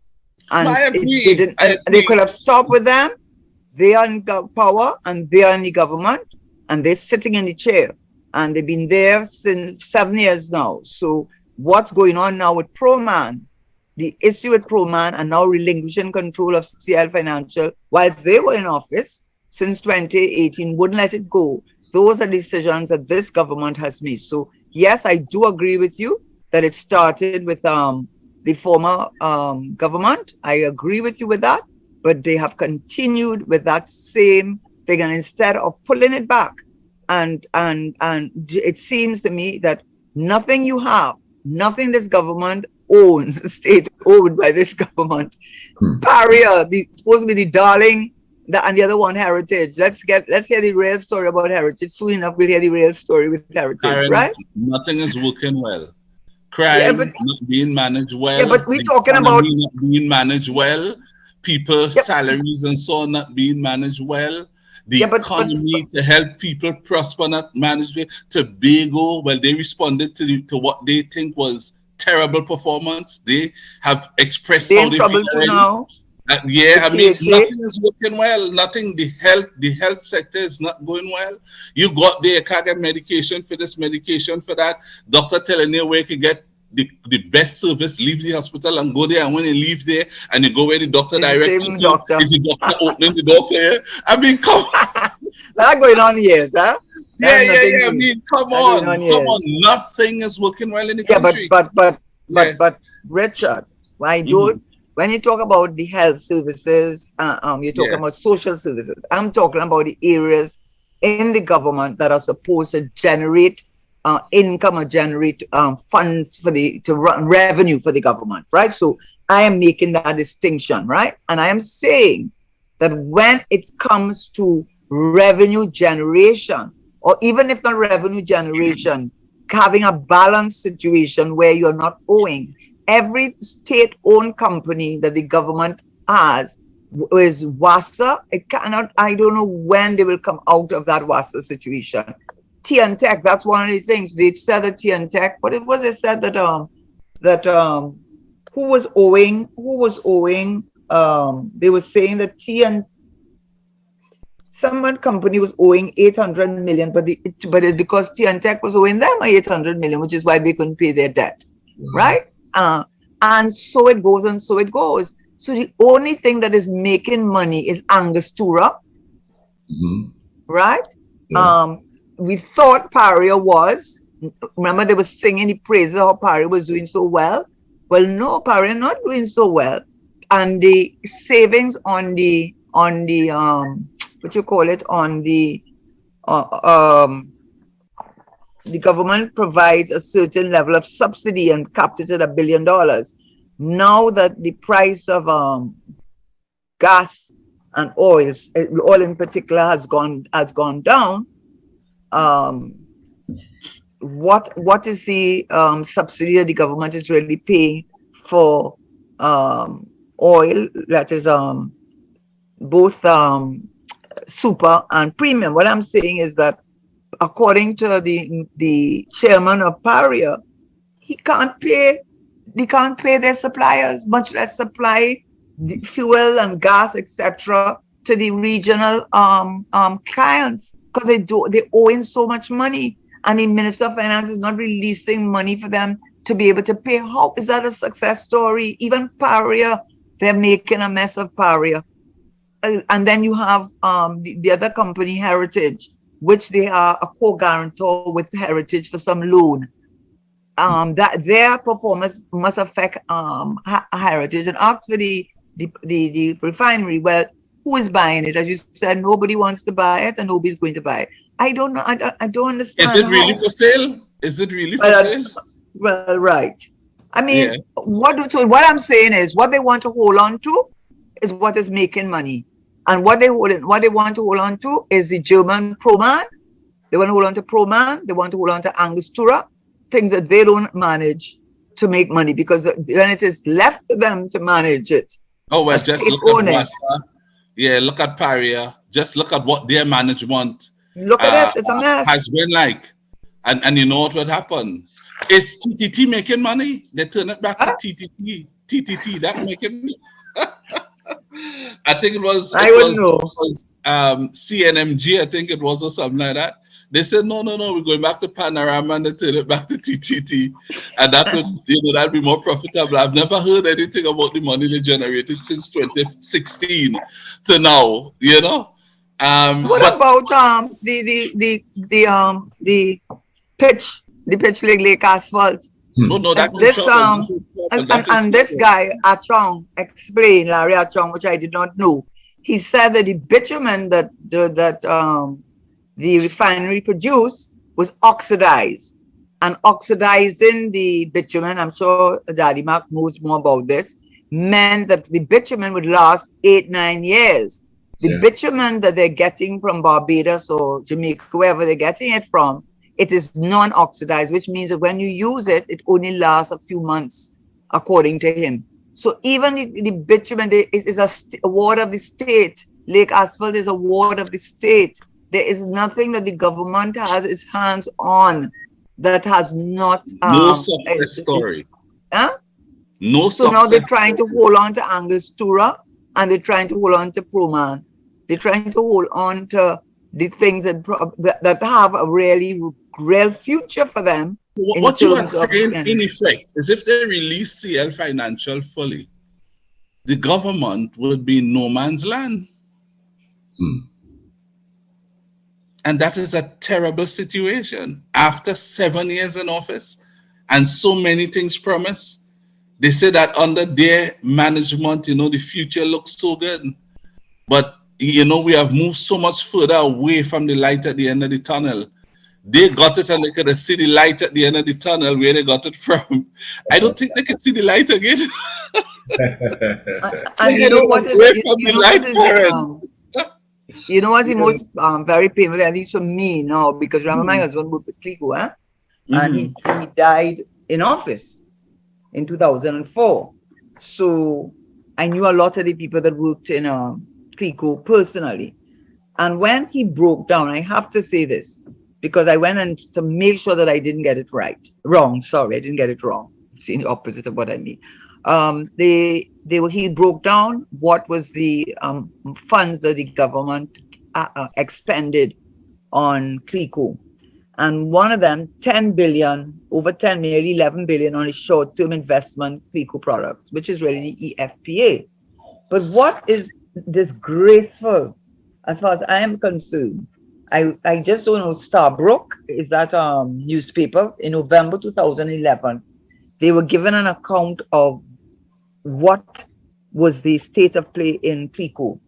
No, and I it agree. didn't. I And they agree. could have stopped with them. They are in power, and they are in the government, and they're sitting in the chair, and they've been there since 7 years now. So what's going on now with ProMan? The issue with ProMan and now relinquishing control of CL Financial, whilst they were in office since 2018, wouldn't let it go. Those are decisions that this government has made. So yes, I do agree with you that it started with the former government. I agree with you with that, but they have continued with that same thing, and instead of pulling it back, and it seems to me that nothing this government owns, state owned by this government. Hmm. Barrier, supposed to be the darling, and the other one, Heritage. Let's hear the real story about Heritage. Soon enough, we'll hear the real story with Heritage, right? Karen, nothing is working well. Yeah, but Crime not being managed yeah, well, but we're the talking about economy not being managed well, people's yeah, salaries and so on not being managed well, the yeah, but economy to help people prosper not managed well. Tobago, well, they responded to what they think was terrible performance. They have expressed they're how in they feel trouble too already. now Yeah, with I mean, PHA. nothing is working well. Nothing. The health sector is not going well. You got there, can't get medication for this, medication for that. Doctor telling you where you can get the best service. Leave the hospital and go there. And when you leave there and you go where the doctor It's the directs you same to, doctor. is the doctor opening the door for you? I mean, come. That going on years, huh? Yeah, That's yeah, nothing yeah. I new. mean, come That going on, on come on. years. Nothing is working well in the Yeah, but country. but but Yeah. but Richard, why Hmm. don't when you talk about the health services, you're talking Yeah. about social services. I'm talking about the areas in the government that are supposed to generate income or generate funds to run revenue for the government, right? So I am making that distinction, right? And I am saying that when it comes to revenue generation, or even if not revenue generation, having a balanced situation where you're not owing. Every state-owned company that the government has is WASA. It cannot. I don't know when they will come out of that WASA situation. Tech. That's one of the things they said that Tech. But it was it said that who was owing? Who was owing? They were saying that someone company was owing 800 million, but it's because Tech was owing them 800 million, which is why they couldn't pay their debt, right? And so it goes, and so it goes. So the only thing that is making money is Angostura, right? Yeah. We thought Paria was. Remember, they were singing the praises of how Paria was doing so well. Well, no, Paria not doing so well, and the savings on the what you call it on the government provides a certain level of subsidy and capped it at $1 billion. Now that the price of gas and oil in particular has gone down, what is the subsidy that the government is really paying for oil that is both super and premium. What I'm saying is that according to the chairman of Paria, he can't pay their suppliers, much less supply the fuel and gas, etc., to the regional clients, because they owe in so much money, and the Minister of Finance is not releasing money for them to be able to pay. How is that a success story? Even Paria, they're making a mess of Paria. And then you have the other company, Heritage, which they are a co-guarantor with Heritage for some loan. That their performance must affect Heritage, and ask for the refinery. Well, who is buying it? As you said, nobody wants to buy it, and nobody's going to buy it. I don't know. I don't understand. Is it really for sale? Is it really for sale? Well, right. I mean, Yeah. what I'm saying is, what they want to hold on to is what is making money, and what they want to hold on to is the German Proman. They want to hold on to Proman. They want to hold on to Angostura, things that they don't manage to make money, because when it is left to them to manage it, Oh well, a just state look at owner. Wassa. Yeah, look at Paria. Just look at what their management Look at it; it's a mess. has been like. And you know what would happen? Is TTT making money? They turn it back to TTT. TTT, that making. I think it was I wouldn't know. CNMG. I think it was, or something like that. They said no, we're going back to Panorama, and they turn it back to TTT, and that would that'd be more profitable. I've never heard anything about the money they generated since 2016 to now. What But about the pitch lake asphalt? oh no, that's in This trouble. and this guy Achong explained, Larry Achong, which I did not know. He said that the bitumen that the refinery produced was oxidized, and oxidizing the bitumen, I'm sure Daddy Mark knows more about this, meant that the bitumen would last 8-9 years. The bitumen that they're getting from Barbados or Jamaica, wherever they're getting it from, it is non-oxidized, which means that when you use it, it only lasts a few months, according to him. So even the bitumen is a ward of the state. Lake asphalt is a ward of the state. There is nothing that the government has its hands on that has not no success story. Huh? No So now they're trying to hold on to Angostura, and they're trying to hold on to Proman. They're trying to hold on to the things that have a real future for them. What you are saying, in effect, is if they release CL Financial fully, the government would be no man's land. And that is a terrible situation. After 7 years in office and so many things promised, they say that under their management, the future looks so good. But, we have moved so much further away from the light at the end of the tunnel. They got it, and they could see the light at the end of the tunnel where they got it from. I don't think they can see the light again. And you know what what's the most very painful, at least for me now, because remember my husband worked with Clico, and he died in office in 2004. So I knew a lot of the people that worked in Clico personally. And when he broke down, I have to say this, because I went and to make sure that I didn't get it wrong. Sorry, I didn't get it wrong. It's the opposite of what I mean. He broke down what was the funds that the government expended on Clico. And one of them, 10 billion, over 10, nearly 11 billion on a short-term investment Clico products, which is really the EFPA. But what is disgraceful, as far as I am concerned, I just don't know, Starbrook is that newspaper in November 2011. They were given an account of what was the state of play in Clico.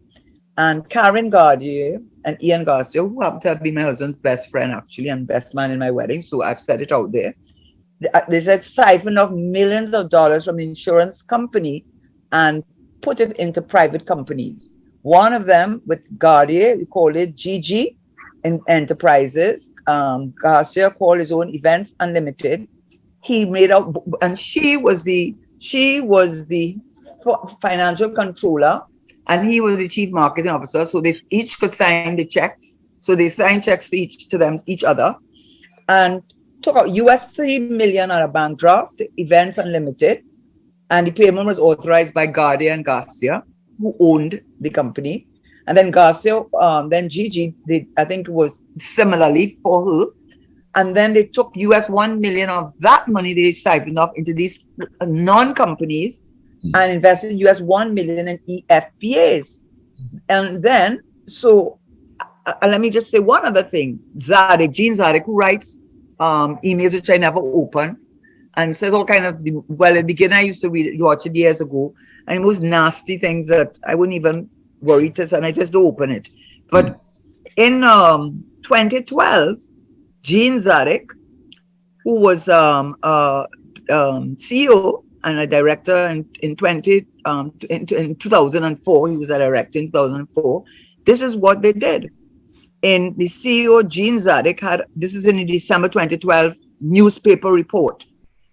And Karen Gardier and Ian Garcia, who happen to be my husband's best friend, actually, and best man in my wedding, so I've said it out there. They said siphon off millions of dollars from the insurance company and put it into private companies. One of them with Gardier, we call it GG, enterprises. Garcia called his own Events Unlimited. He made out, and she was the financial controller, and he was the chief marketing officer. So they each could sign the checks. So they signed checks to each other, and took out US 3 million on a bank draft, Events Unlimited, and the payment was authorized by Gardia and Garcia, who owned the company. And then Garcia, then Gigi, I think it was similarly for her. And then they took US 1 million of that money they siphoned off into these non-companies and invested US 1 million in EFPAs. And then, so let me just say one other thing. Gene Zadek, who writes emails which I never open, and says all kind of, well, at the beginning I used to watch it years ago, and most nasty things that I wouldn't even worry to, and I just don't open it. But in 2012, Gene Zadek, who was CEO and a director in 2004, he was a director in 2004. This is what they did. In the CEO, Gene Zadek this is in the December 2012 newspaper report.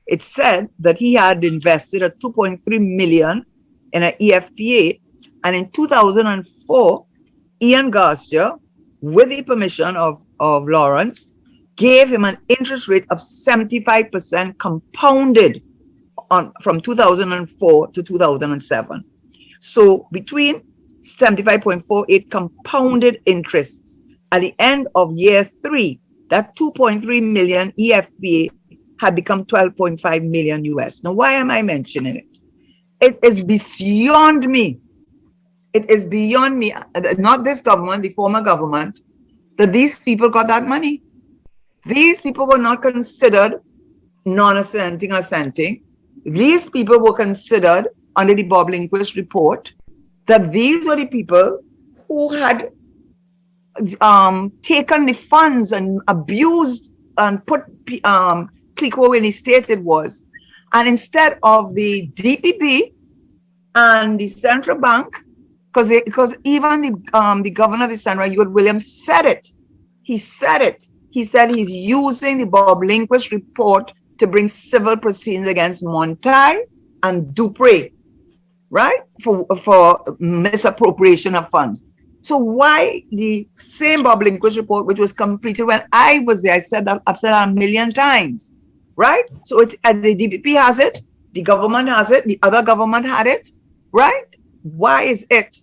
It said that he had invested a 2.3 million in an EFPA, and in 2004, Ian Garcia, with the permission of Lawrence, gave him an interest rate of 75% compounded from 2004 to 2007. So between 75.48 compounded interests at the end of year 3, that 2.3 million EFPA had become 12.5 million US. Now, why am I mentioning it? It is beyond me. It is beyond me, not this government, the former government, that these people got that money. These people were not considered non-assenting or assenting. These people were considered under the Bob Lindquist report that these were the people who had taken the funds and abused and put CLICO where the state it was. And instead of the DPP and the central bank, because even the governor of the Central, Heward Williams, said it. He said it. He said he's using the Bob Lindquist report to bring civil proceedings against Montai and Dupre, right? For misappropriation of funds. So why the same Bob Lindquist report, which was completed when I was there, I've said that a million times, right? So it's the DPP has it, the government has it, the other government had it, right? Why is it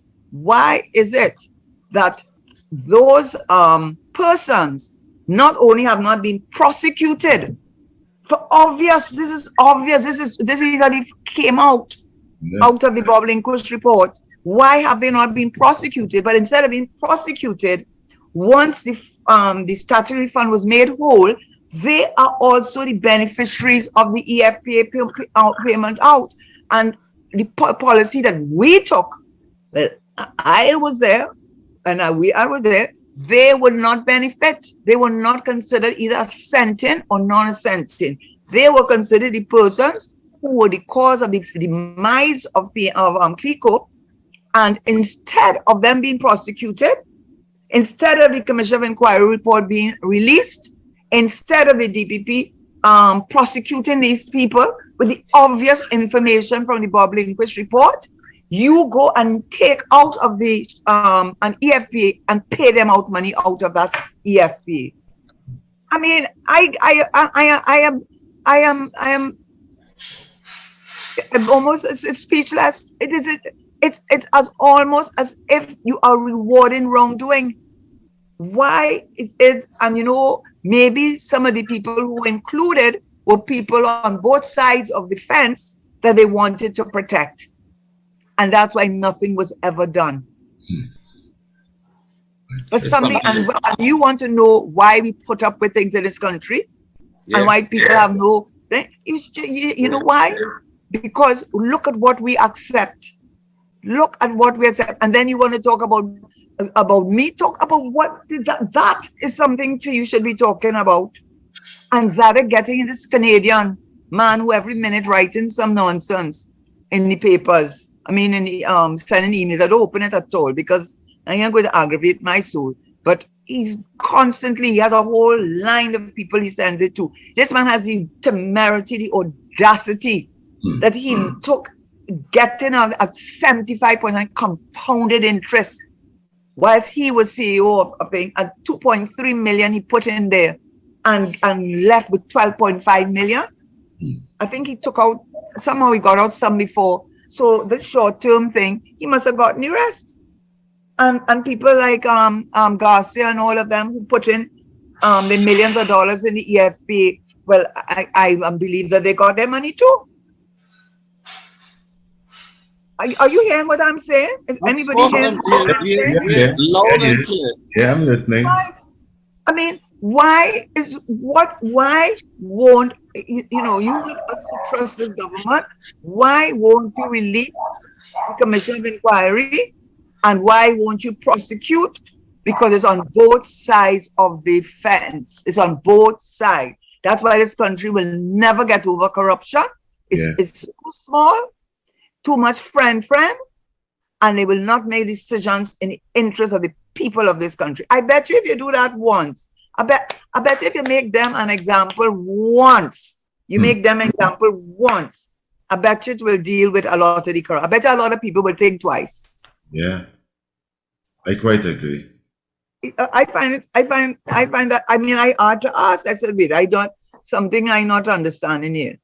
that those persons not only have not been prosecuted for obvious, this is how it came out of the Bob Lindquist report. Why have they not been prosecuted? But instead of being prosecuted, once the statutory fund was made whole, they are also the beneficiaries of the EFPA payment out. And the policy that we took, that I was there, and I was there, they would not benefit. They were not considered either assenting or non-assenting. They were considered the persons who were the cause of the demise of CLICO. And instead of them being prosecuted, instead of the Commission of Inquiry report being released, instead of the DPP prosecuting these people with the obvious information from the Bob Lindquist report, you go and take out of the an EFPA and pay them out money out of that EFPA. I mean, I am almost speechless. It's as almost as if you are rewarding wrongdoing. Why it is, and maybe some of the people who included were people on both sides of the fence that they wanted to protect. And that's why nothing was ever done. But something, and you want to know why we put up with things in this country and why people have no thing. You know why? Because look at what we accept. Look at what we accept. And then you want to talk about me, talk about what that is something you should be talking about. And that getting this Canadian man who every minute writing some nonsense in the papers. I mean, in the sending emails. I don't open it at all because I'm going to aggravate my soul. But he has a whole line of people he sends it to. This man has the temerity, the audacity that he took getting at 75% compounded interest whilst he was CEO of a thing at 2.3 million he put in there and left with 12.5 million. I think he took out, somehow he got out some before. So this short-term thing, he must have gotten the rest. And people like Garcia and all of them who put in the millions of dollars in the EFP, well, I believe that they got their money too. Are you hearing what I'm saying? Is anybody hearing what I'm saying? Yeah. Loud and clear. Yeah, I'm listening. I mean, why won't, you want us to trust this government? Why won't you release the Commission of Inquiry? And why won't you prosecute? Because it's on both sides of the fence. It's on both sides. That's why this country will never get over corruption. It's too small, too much friend, and they will not make decisions in the interest of the people of this country. I bet you if you do that once, I bet you if you make them an example once, I bet you it will deal with a lot of the corruption. I bet you a lot of people will think twice. Yeah, I quite agree. I find that, I mean, I had to ask, I said, wait, something I not understanding here.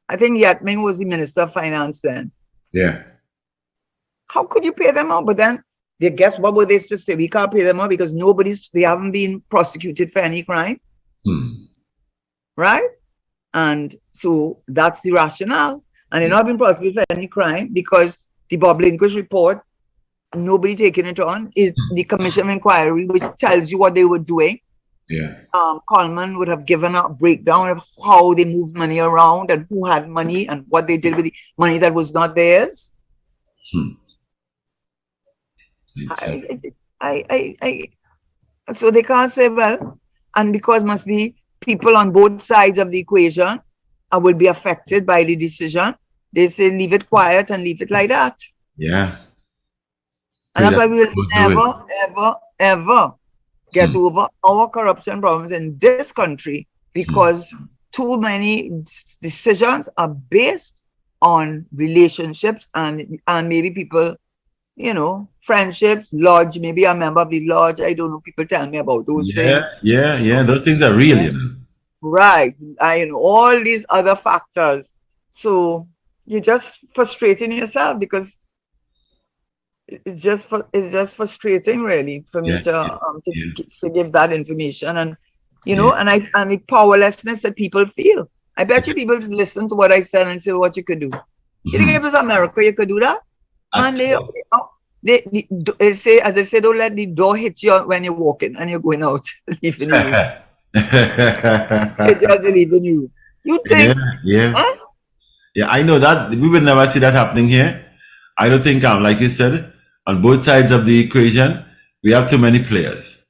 I think Yatming was the Minister of Finance then. Yeah. How could you pay them out? But then, guess what were they to say? We can't pay them out because they haven't been prosecuted for any crime. Right? And so that's the rationale. And they're not being prosecuted for any crime because the Bob Linquist report, nobody taking it on, is the Commission of Inquiry, which tells you what they were doing. Yeah. Coleman would have given a breakdown of how they moved money around and who had money and what they did with the money that was not theirs. So they can't say, well, and because must be people on both sides of the equation will be affected by the decision. They say leave it quiet and leave it like that. Yeah. And that's why we will never, ever get over our corruption problems in this country because too many decisions are based on relationships and maybe people, friendships, lodge, maybe a member of the lodge. I don't know. People tell me about those things. Yeah. Those things are real, Right. All these other factors. So you're just frustrating yourself because it's just frustrating really for me to give that information and and the powerlessness that people feel. I bet you people listen to what I said and say what you could do. You think if it was America you could do that? And they say, as they say, don't let the door hit you when you're walking and you're going out, leaving you. It doesn't leaving you. You think? Yeah. Huh? Yeah, I know that we will never see that happening here. I don't think, like you said, on both sides of the equation, we have too many players.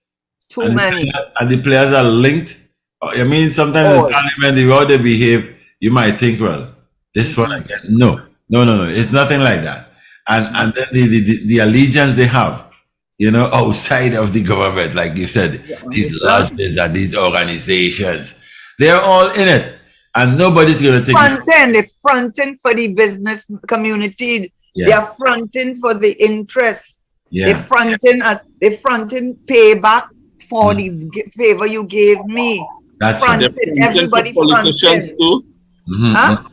Too many. And the players are linked. I mean, sometimes in Parliament, the way they behave, you might think, well, this one again. No. It's nothing like that. And then the allegiance they have, outside of the government, like you said, these lodges and these organizations, they're all in it. And nobody's going to take They're fronting for the business community. Yeah. They're fronting for the interests. Yeah. They're fronting payback for the favor you gave me. That's fronting. Everybody for politicians too. Huh?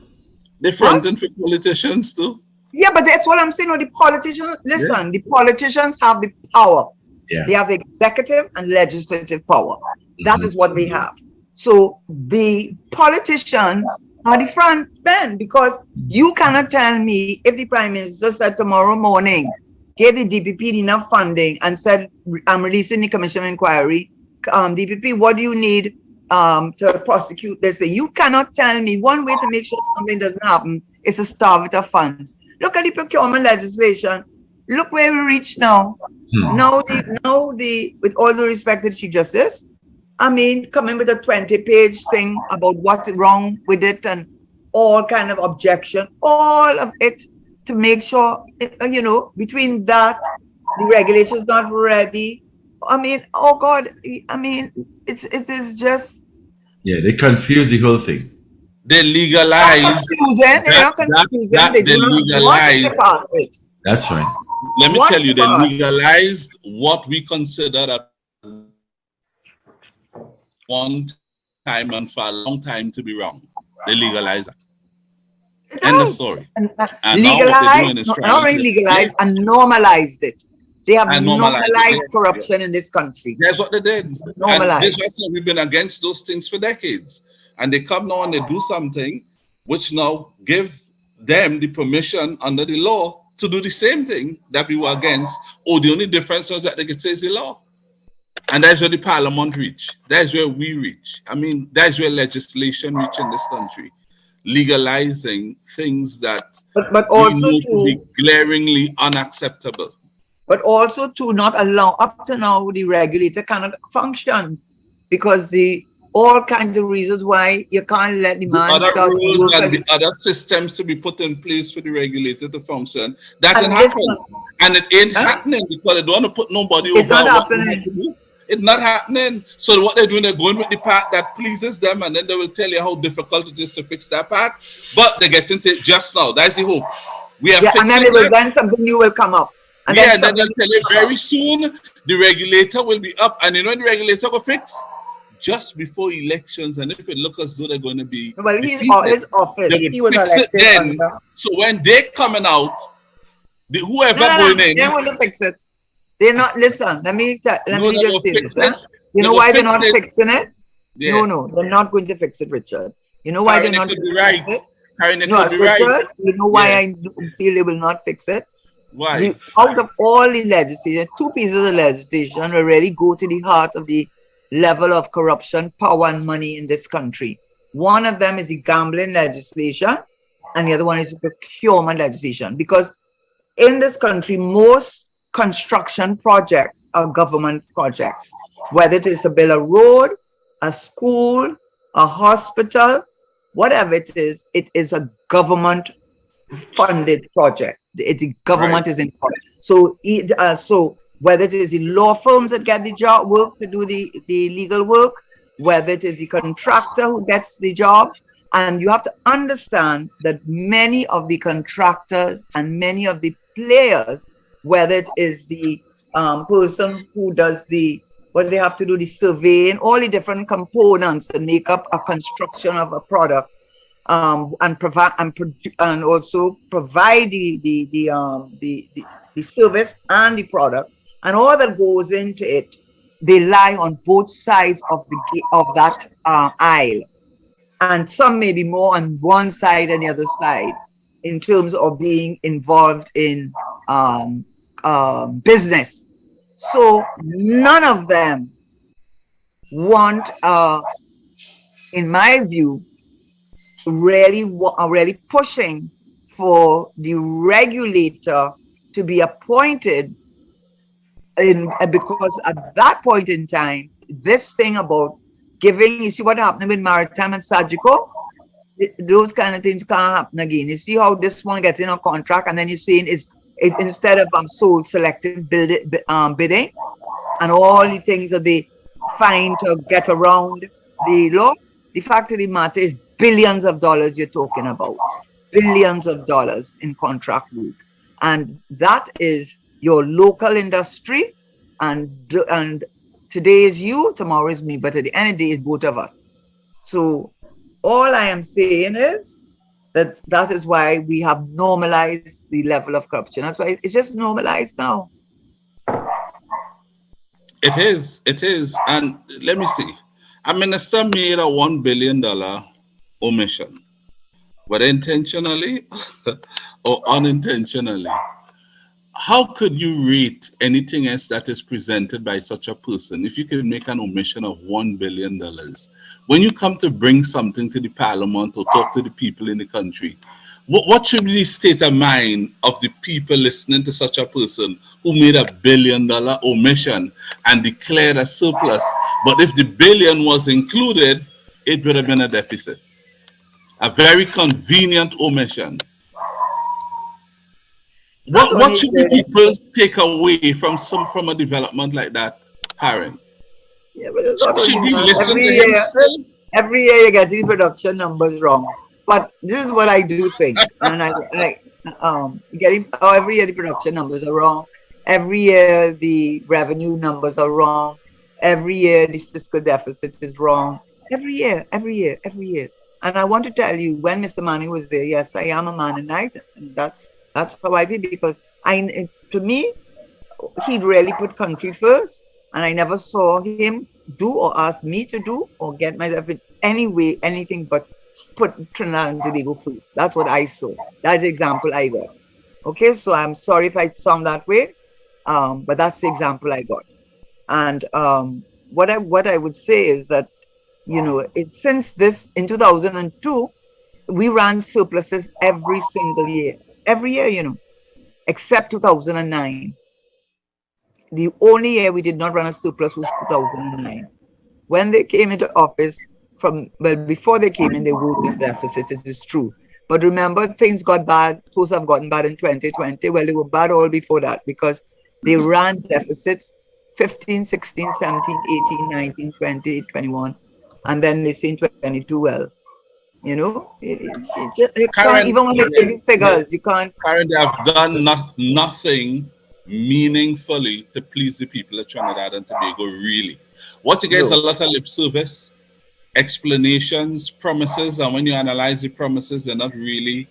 They're fronting for politicians too. Yeah, but that's what I'm saying. The politicians, listen, the politicians have the power. Yeah. They have executive and legislative power. That is what they have. So the politicians are the front men because you cannot tell me if the Prime Minister said tomorrow morning, gave the DPP enough funding and said, I'm releasing the Commission of Inquiry. DPP, what do you need to prosecute this thing? You cannot tell me one way to make sure something doesn't happen is to starve it of funds. Look at the procurement legislation. Look where we reach now. Now, with all the respect to the Chief Justice, I mean, coming with a 20-page thing about what's wrong with it and all kind of objection, all of it to make sure, between that, The regulation is not ready. I mean, oh God, I mean, it is just Yeah, they confuse the whole thing. They not legalize confusing. They that are confusing. They they do not want to legalize. pass it. That's right. Let me Want tell to you, they pass it. legalized what we considered at one time and for a long time to be wrong. They legalize that. End of It story. is and, And now what they're doing legalized, is trying not to, only yeah, legalized and normalized it. They have and normalize it. normalized Yes, yes. corruption in this country. That's what they did. And this Normalized. is why we've been against those things for decades. And they come now and they do something which now give them the permission under the law to do the same thing that we were against. Or the only difference was that they could say it's the law. And that's where the parliament reach. That's where we reach. I mean, that's where legislation reach in this country. Legalizing things that But we also know to be to glaringly unacceptable. not allow up to now the regulator cannot function because the all kinds of reasons why you can't let the The man other start rules work and the as other systems to be put in place for the regulator to function. That didn't and this happen. one, And it ain't huh? happening because they don't want to put nobody It's not over what they have to happening. do. It's not happening. So what they're doing, they're going with the part that pleases them, and then they will tell you how difficult it is to fix that part. But they get into it just now. That's the hope. We are Yeah, and then fixing they will that. then something new will come up. And then Yeah, and then something they'll new tell you will come very up. soon the regulator will be up. And you know when the regulator will fix? Just before elections, and if it looks as though they're going to be Well, defeated, his they office, would he was fix it elected then. under. So when they're coming out, No, whoever no, going no. They're in, going to fix it. They're not. Listen. Let no, me they're just going to say fix this. it. Huh? You They're know going to why they're fix not it. fixing it? Yeah. No, they're not going to fix it, Richard. You know why they're Karen, it not could going be to fix right. it? Karen, it No, could be right. Richard. You know why Yeah. I feel they will not fix it? Why? Out of all the legislation, two pieces of legislation will really go to the heart of the level of corruption, power, and money in this country. One of them is the gambling legislation, and the other one is the procurement legislation. Because in this country, most construction projects are government projects, whether it is to build a road, a school, a hospital, whatever it is a government funded project. The Right. government is involved. So whether it is the law firms that get the job work to do the legal work, whether it is the contractor who gets the job, and you have to understand that many of the contractors and many of the players, whether it is the person who does what they have to do, the surveying, all the different components that make up a construction of a product, and provide and also provide the service and the product and all that goes into it. They lie on both sides of that aisle, and some may be more on one side and the other side in terms of being involved in um, business. So none of them want, in my view, are really pushing for the regulator to be appointed because at that point in time, this thing about giving, you see what happened with Maritime and Sagico, those kind of things can't happen again. You see how this one gets in a contract, and then you're seeing is instead of sole selective bidding and all the things that they find to get around the law. The fact of the matter is billions of dollars you're talking about. Billions of dollars in contract work. And that is your local industry. And today is you, tomorrow is me. But at the end of the day, it's both of us. So all I am saying is that is why we have normalized the level of corruption. That's why it's just normalized now. It is. It is. And let me see. A minister made a $1 billion omission, whether intentionally or unintentionally. How could you rate anything else that is presented by such a person if you could make an omission of $1 billion? When you come to bring something to the parliament or talk to the people in the country, what should be the state of mind of the people listening to such a person who made $1 billion omission and declared a surplus? But if the billion was included, it would have been a deficit. A very convenient omission. Not What only should the yearly. people take away from a development like that, Karen? Yeah, but it's not Should only we that. listen to him still? Every year you're getting production numbers wrong. But this is what I do think, and I getting every year the production numbers are wrong. Every year the revenue numbers are wrong. Every year the fiscal deficit is wrong. Every year. And I want to tell you, when Mr. Manning was there, yes, I am a man in night, and that's how I feel because to me he'd really put country first, and I never saw him do or ask me to do or get myself in any way anything but put Trinidad and Tobago first. That's what I saw. That's the example I got. Okay, so I'm sorry if I sound that way, but that's the example I got. And what I would say is that it's since this in 2002 we ran surpluses every year, except 2009. The only year we did not run a surplus was 2009. When they came into office, before they came in, they wrote in deficits. It is true. But remember, things got bad, supposed to have gotten bad in 2020. Well, they were bad all before that because they ran deficits 15, 16, 17, 18, 19, 20, 21. And then they say in 22, well, you can't, Karen, even when they give you figures, you can't. Karen, they have done nothing meaningfully to please the people of Trinidad and Tobago, really. What you get is a No. lot of lip service, explanations, promises, and when you analyze the promises, they're not really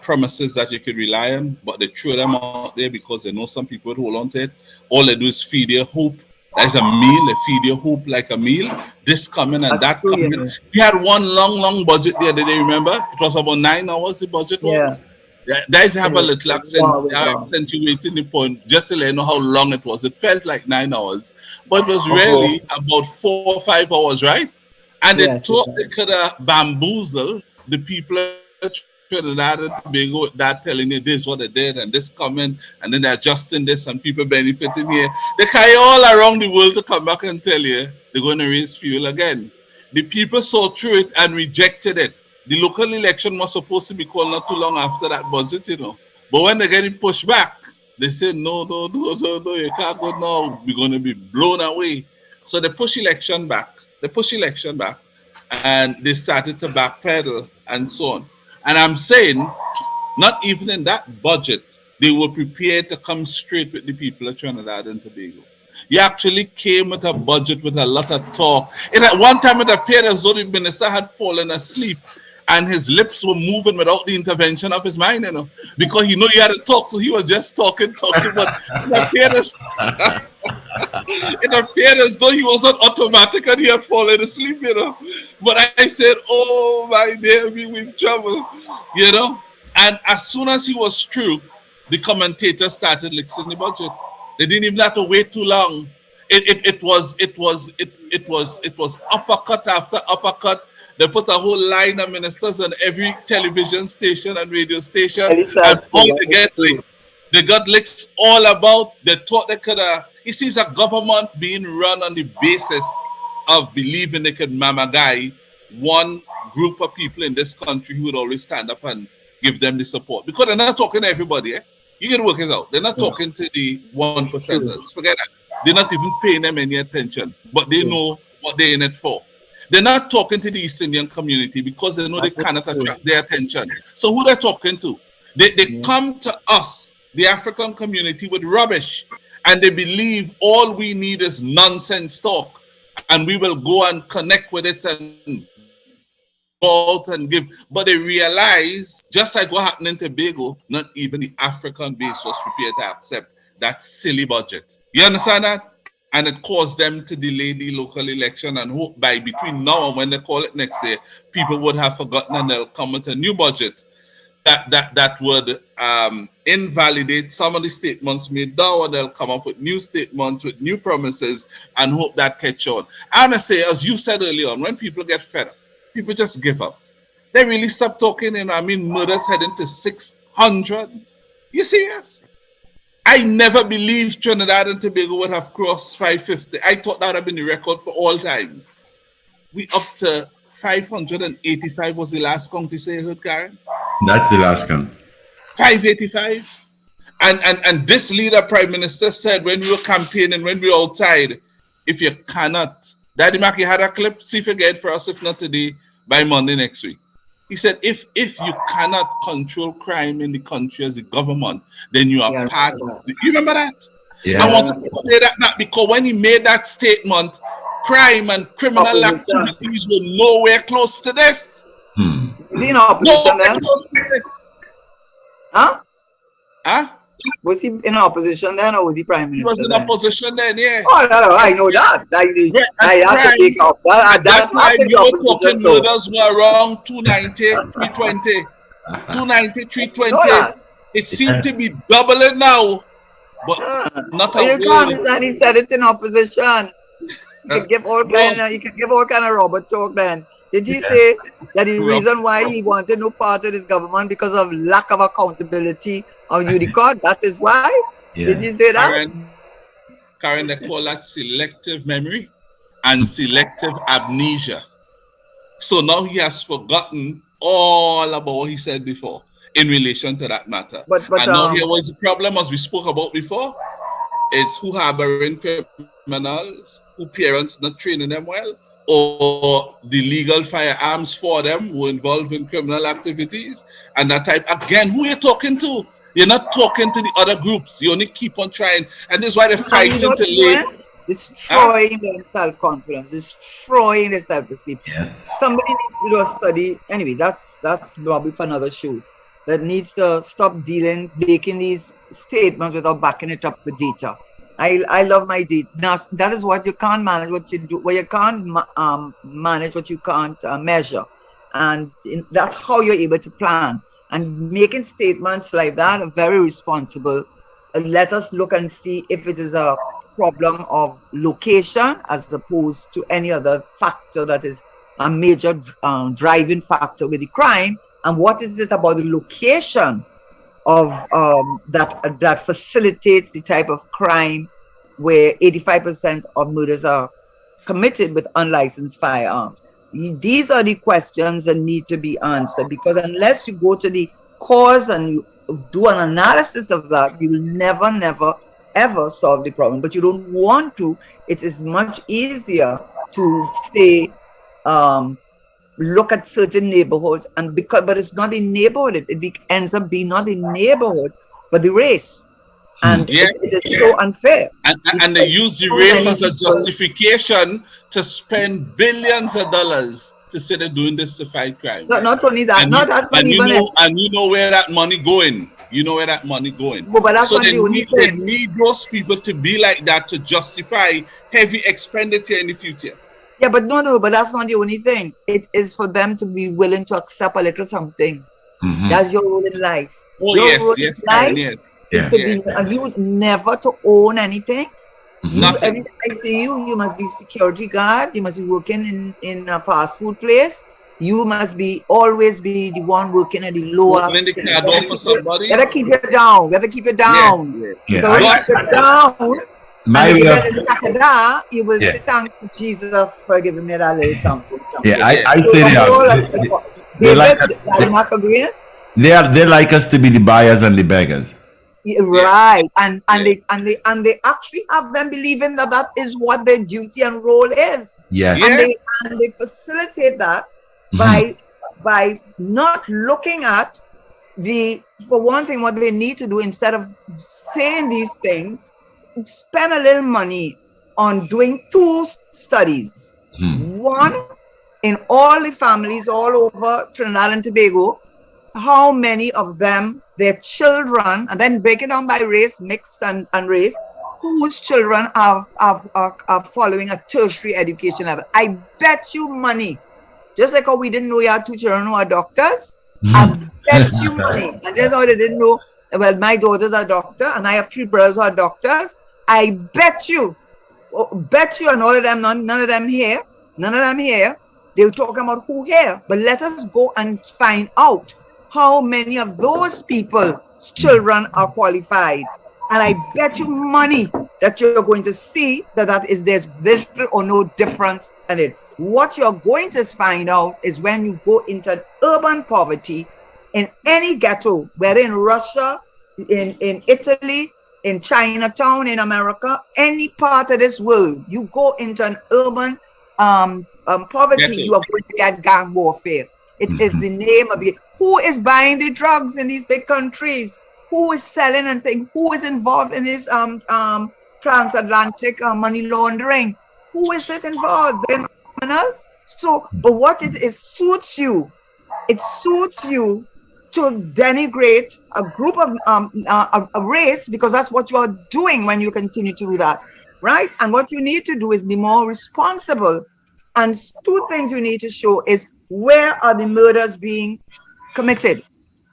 promises that you could rely on, but they throw them out there because they know some people would hold on to it. All they do is feed your hope. There's a meal, they feed your hope like a meal. This coming and That's that true, coming. We had one long budget the other day, remember? It was about 9 hours, the budget Yeah. was. Yeah, guys have a little Wow, it was long. accentuating the point just to let you know how long it was. It felt like 9 hours, but it was Oh, really about 4 or 5 hours, right? And they yes, thought they yes. could bamboozle the people of Trinidad and Tobago that telling you this, what they did, and this coming, and then they're adjusting this, and people benefiting here. They carry all around the world to come back and tell you they're going to raise fuel again. The people saw through it and rejected it. The local election was supposed to be called not too long after that budget. But when they get it pushed back, they say, no, you can't go now. We're going to be blown away. So they push election back. They push election back and they started to backpedal and so on. And I'm saying, not even in that budget, they were prepared to come straight with the people of Trinidad and Tobago. You actually came with a budget with a lot of talk. And at one time, it appeared as though the minister had fallen asleep and his lips were moving without the intervention of his mind, because he knew he had to talk, so he was just talking, but it appeared as it appeared as though he was on automatic and he had fallen asleep. But I said, oh my dear, we in trouble. And as soon as he was through, the commentators started listening the budget. They didn't even have to wait too long. It was uppercut after uppercut. They put a whole line of ministers on every television station and radio station, Very and sad how too. they It's get true. licks. They got licks all about. They thought they could. You see, it's a government being run on the basis of believing they could mama guy one group of people in this country who would always stand up and give them the support. Because they're not talking to everybody. You can work it out. They're not Yeah, talking to the one it's true. percenters. Forget that. They're not even paying them any attention. But they True. know what they're in it for. They're not talking to the East Indian community because they know they That is cannot true. attract their attention. So who they're talking to? They Yeah. come to us, the African community, with rubbish. And they believe all we need is nonsense talk. And we will go and connect with it and go out and give. But they realize, just like what happened in Tobago, not even the African base was prepared to accept that silly budget. You understand that? And it caused them to delay the local election and hope by between now and when they call it next year, people would have forgotten and they'll come with a new budget that would invalidate some of the statements made now, and they'll come up with new statements with new promises and hope that catch on. And I say, as you said earlier on, when people get fed up, people just give up. They really stop talking, and I mean, murders heading to 600. You see, yes. I never believed Trinidad and Tobago would have crossed 550. I thought that would have been the record for all times. We up to 585 was the last count you say, is it, Karen? That's the last count. 585. And this leader, Prime Minister, said when we were campaigning, when we were outside, if you cannot, Daddy Mackie had a clip, see if you get it for us, if not today, by Monday next week. He said, if you cannot control crime in the country as a government, then you are part of it. You remember that? Yeah. I want to say that not because when he made that statement, crime and criminal activities were nowhere close to this. Was he in opposition then? Close to this. Huh? Huh? Was he in opposition then, or was he prime minister? He was in opposition then, yeah. Oh, no, I know that. I have to take up. That time you were talking murders were around 290, 320. 290, 320. It seemed to be doubling now, but not a you can't understand. He said it in opposition. You can give all kind of Robert talk then. Did he say that the reason why he wanted no part of this government because of lack of accountability on UDCOD? That is why? Yeah. Did he say that? Karen, they call that selective memory and selective amnesia. So now he has forgotten all about what he said before in relation to that matter. But now here was the problem, as we spoke about before, is who harboring criminals, who parents not training them well, or the legal firearms for them who involved in criminal activities and that type. Again, who you're talking to? You're not talking to the other groups. You only keep on trying. And this is why they're fighting to lay. Destroying their self-confidence, destroying their self-esteem. Yes. Somebody needs to do a study. Anyway, that's probably for another show. That needs to stop making these statements without backing it up with data. I love my data. Now, that is what you can't manage, what you do. Well, you can't manage what you can't measure. And that's how you're able to plan. And making statements like that are very responsible. Let us look and see if it is a problem of location as opposed to any other factor that is a major driving factor with the crime. And what is it about the location of that facilitates the type of crime where 85% of murders are committed with unlicensed firearms? These are the questions that need to be answered, because unless you go to the cause and you do an analysis of that, you will never, ever solve the problem. But you don't want to. It is much easier to say, look at certain neighborhoods, but it's not the neighborhood. It ends up being not the neighborhood, but the race. And it is so unfair. And they use the race as a justification to spend billions of dollars to say they're doing this to fight crime. Not only that, and you know where that money going. You know where that money going. But that's so not the only thing. They need those people to be like that to justify heavy expenditure in the future. Yeah, but but that's not the only thing. It is for them to be willing to accept a little something. Mm-hmm. That's your role in life. Oh, your yes, role yes, in life yes. is to be, and you never to own anything. Nothing. Every time I see you, you must be security guard. You must be working in a fast food place. You must always be the one working at the lower. You gotta keep it down. You gotta keep it down. Yeah. So when you sit down, you will say thank you, Jesus, for giving me that little something. Yeah, I say they like us to be the buyers and the beggars. Right, and they actually have them believing that is what their duty and role is. Yes, and they facilitate that by not looking at for one thing, what they need to do instead of saying these things, spend a little money on doing 2 studies. One, in all the families all over Trinidad and Tobago, how many of them, their children, and then break it down by race, mixed and race, whose children are following a tertiary education level. I bet you money, just like how we didn't know you had 2 children who are doctors, I bet you money. And just how they didn't know, well, my daughters are doctors, and I have 3 brothers who are doctors. I bet you, and all of them, none of them here, they were talking about who here. But let us go and find out how many of those people's children are qualified. And I bet you money that you're going to see there's little or no difference in it. What you're going to find out is when you go into urban poverty in any ghetto, whether in Russia, in Italy, in Chinatown, in America, any part of this world, you go into an urban poverty, Ghetto. you are going to get gang warfare. It is the name of it. Who is buying the drugs in these big countries? Who is selling and things? Who is involved in this transatlantic money laundering? Who is it involved? The criminals. So, but what it is suits you. It suits you to denigrate a group of a race, because that's what you are doing when you continue to do that, right? And what you need to do is be more responsible. And two things you need to show is where are the murders being committed,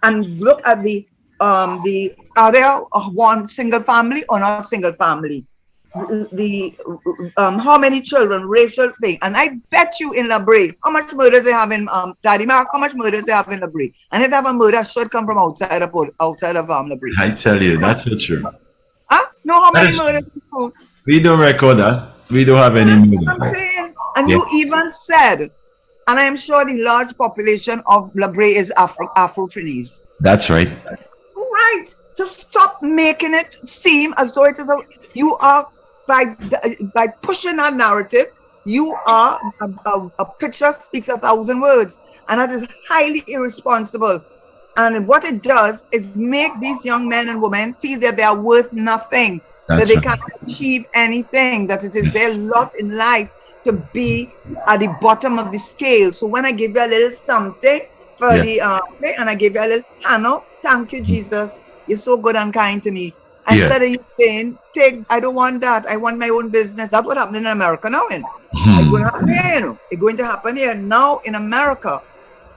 and look at the are there one single family or not single family, the how many children, racial thing. And I bet you in La Brea, how much murders they have in Daddy Mark, how much murders they have in La Brea. And if they have a murder, should come from outside of La Brea. I tell you, that's so true. Huh? Know how That many is murders in food? We don't record that. We don't have any That's what I'm movie. saying. And Yeah. you even said, and I am sure the large population of La Brea is Afro-Chinese. That's right. Right. So stop making it seem as though it is you are by pushing that narrative, you are a picture speaks 1,000 words, and that is highly irresponsible. And what it does is make these young men and women feel that they are worth nothing, that That's they right. cannot achieve anything, that it is their lot in life to be at the bottom of the scale. So when I give you a little something for Yeah. the and I give you a little Hannah, thank you, Jesus. You're so good and kind to me. Yeah. Instead of you saying, I don't want that. I want my own business. That's what happened in America now. It's going to happen here, you know. It's going to happen here. Now in America,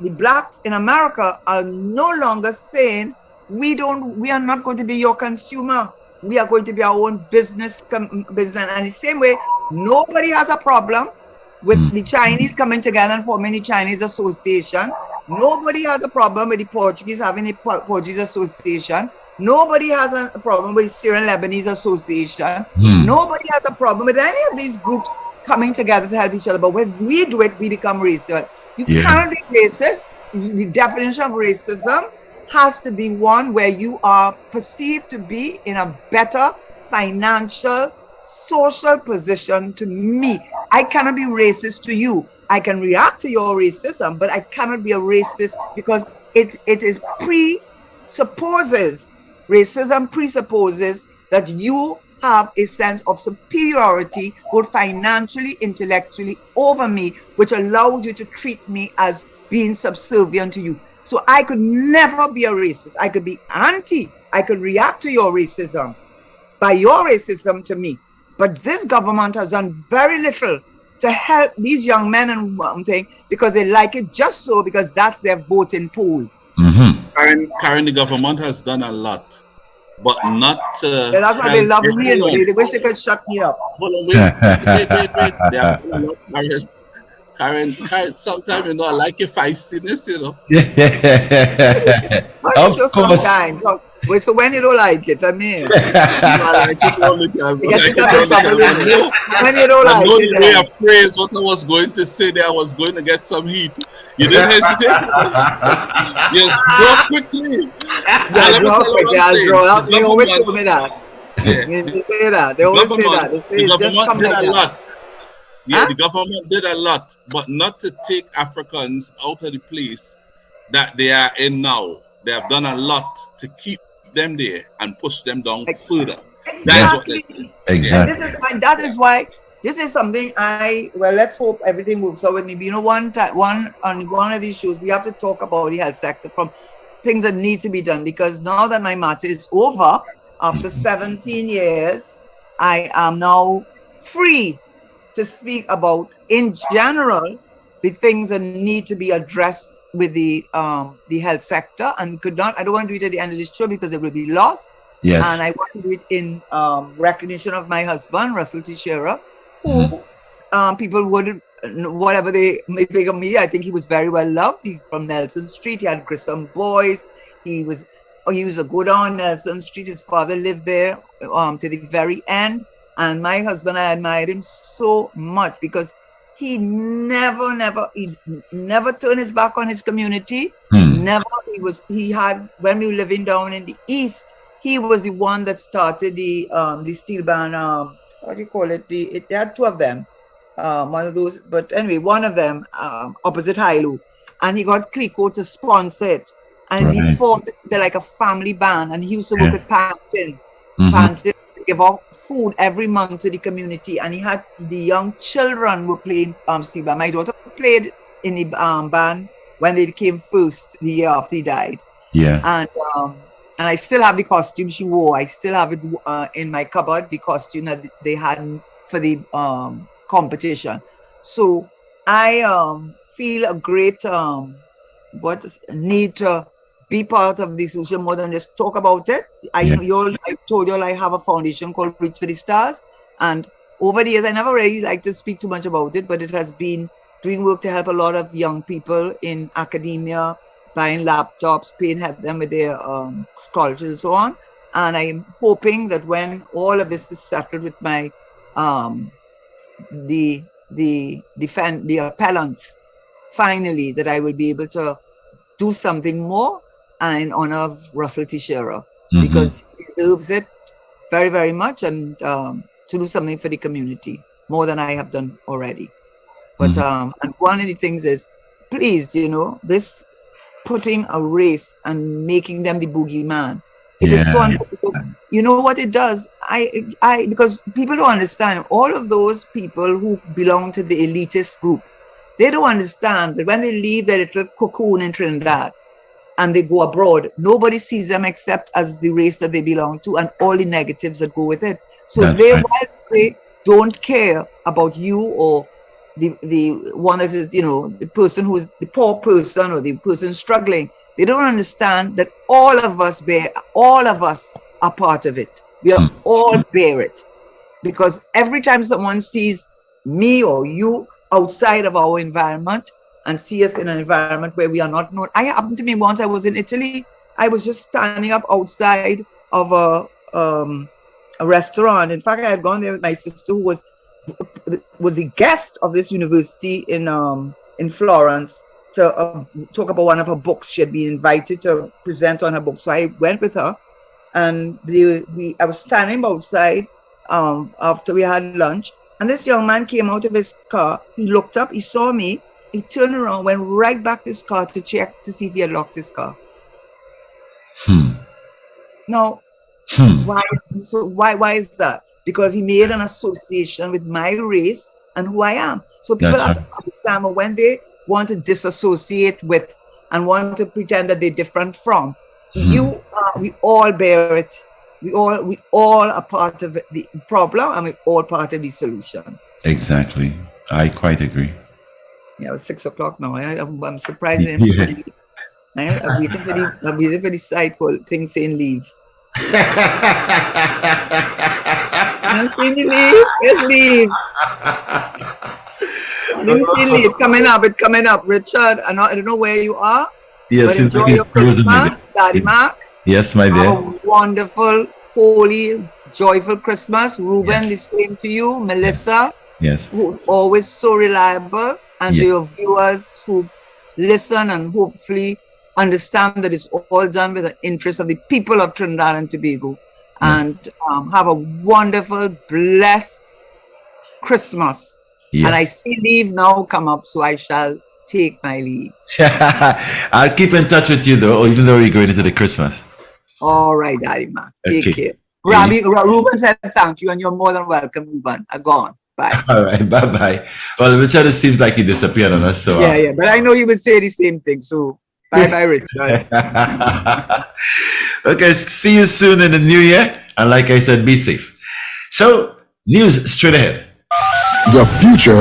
the blacks in America are no longer saying, we are not going to be your consumer. We are going to be our own businessman. And the same way, nobody has a problem with the Chinese coming together and forming the Chinese Association. Nobody has a problem with the Portuguese having a Portuguese Association. Nobody has a problem with Syrian Lebanese Association. Nobody has a problem with any of these groups coming together to help each other. But when we do it, we become racist. You cannot be racist. The definition of racism has to be one where you are perceived to be in a better financial, social position to me. I cannot be racist to you. I can react to your racism, but I cannot be a racist because it racism presupposes that you have a sense of superiority, both financially, intellectually, over me, which allows you to treat me as being subservient to you. So I could never be a racist. I could be I could react to your racism by your racism to me. But this government has done very little to help these young men and women because they like it just so because that's their voting pool. Karen, the government has done a lot, but not. That's why they love me. You know, they wish they could shut me up. Hold on, wait. They have done a lot, Karen, sometimes I like your feistiness, Of course. Sometimes. So when you don't like it, I mean, I like it all the time. When you don't like it, the way of phrase what I was going to say there, I was going to get some heat. You didn't hesitate. Yes, draw quickly. Draw quickly. I'll draw. They always tell me that. They say that. They always say that. They say the just come government did a lot. Huh? The government did a lot, but not to take Africans out of the place that they are in now. They have done a lot to keep them there and push them down further. Exactly. Exactly. And that is why this is something let's hope everything moves forward. Maybe, one on one of these shows, we have to talk about the health sector from things that need to be done, because now that my matter is over, after 17 years, I am now free to speak about, in general, the things that need to be addressed with the health sector. And I don't want to do it at the end of this show because it will be lost. Yes. And I want to do it in recognition of my husband, Russell Tesheira, who people would, whatever they may think of me, I think he was very well loved. He's from Nelson Street. He had Grissom boys. He was a good on Nelson Street. His father lived there to the very end. And my husband, I admired him so much because he never turned his back on his community. When we were living down in the East, he was the one that started the steel band. What do you call it? They had two of them. One of those, but anyway, one of them opposite Hilo, and he got Clico to sponsor it, and he Right. formed it. They're like a family band, and he used to work Yeah. with Pantin. Mm-hmm. Pantin to give out food every month to the community, and he had the young children were playing steel band. My daughter played in the band when they came first the year after he died. Yeah. And I still have the costume she wore. I still have it in my cupboard, the costume that they had for the competition. So I feel a great need to be part of the solution more than just talk about it. I Yeah. know you all, I told you all I have a foundation called Reach for the Stars, and over the years I never really like to speak too much about it, but it has been doing work to help a lot of young people in academia, buying laptops, help them with their scholarships and so on. And I'm hoping that when all of this is settled with my the appellants, finally, that I will be able to do something more in honor of Russell Tesheira, because he deserves it very, very much, and to do something for the community more than I have done already. But and one of the things is, please, this putting a race and making them the boogeyman. It is so unfair, because you know what it does? Because people don't understand, all of those people who belong to the elitist group, they don't understand that when they leave their little cocoon in Trinidad and they go abroad, nobody sees them except as the race that they belong to and all the negatives that go with it. So whilst they don't care about you or the one that is, the person who is the poor person or the person struggling, they don't understand that all of us are part of it. We are all bear it. Because every time someone sees me or you outside of our environment and see us in an environment where we are not known. I happened to me once, I was in Italy. I was just standing up outside of a restaurant. In fact, I had gone there with my sister, who was the guest of this university in Florence, to talk about one of her books. She had been invited to present on her book. So I went with her, and I was standing outside after we had lunch, and this young man came out of his car. He looked up, he saw me, he turned around, went right back to his car to check to see if he had locked his car. Now, why is that? Because he made an association with my race and who I am. So people have to understand, but when they want to disassociate with and want to pretend that they're different from, we all bear it. We all are part of the problem, and we're all part of the solution. Exactly. I quite agree. Yeah, it's 6 o'clock now. I'm surprised. I'm waiting for the side call thing saying leave. I'm saying leave. Yes, leave. Let me see leave. It's coming up. Richard, I don't know where you are. Yes, but enjoy your Christmas, Daddy Mark. Yes, my dear. Have a wonderful, holy, joyful Christmas. Ruben, the same to you. Melissa, who's always so reliable, and to your viewers who listen and hopefully understand that it's all done with the interest of the people of Trinidad and Tobago. And have a wonderful, blessed Christmas. And I see leave now come up, so I shall take my leave. I'll keep in touch with you, though, even though you're going into the Christmas. All right, Daddy Man. Take care. Ruben said thank you, and you're more than welcome, Ruben. I'm gone. Bye. All right, bye-bye. Well, Richard, it seems like he disappeared on us. So yeah, but I know you would say the same thing, so bye-bye, Richard. Okay, see you soon in the new year. And like I said, be safe. So, news straight ahead. The future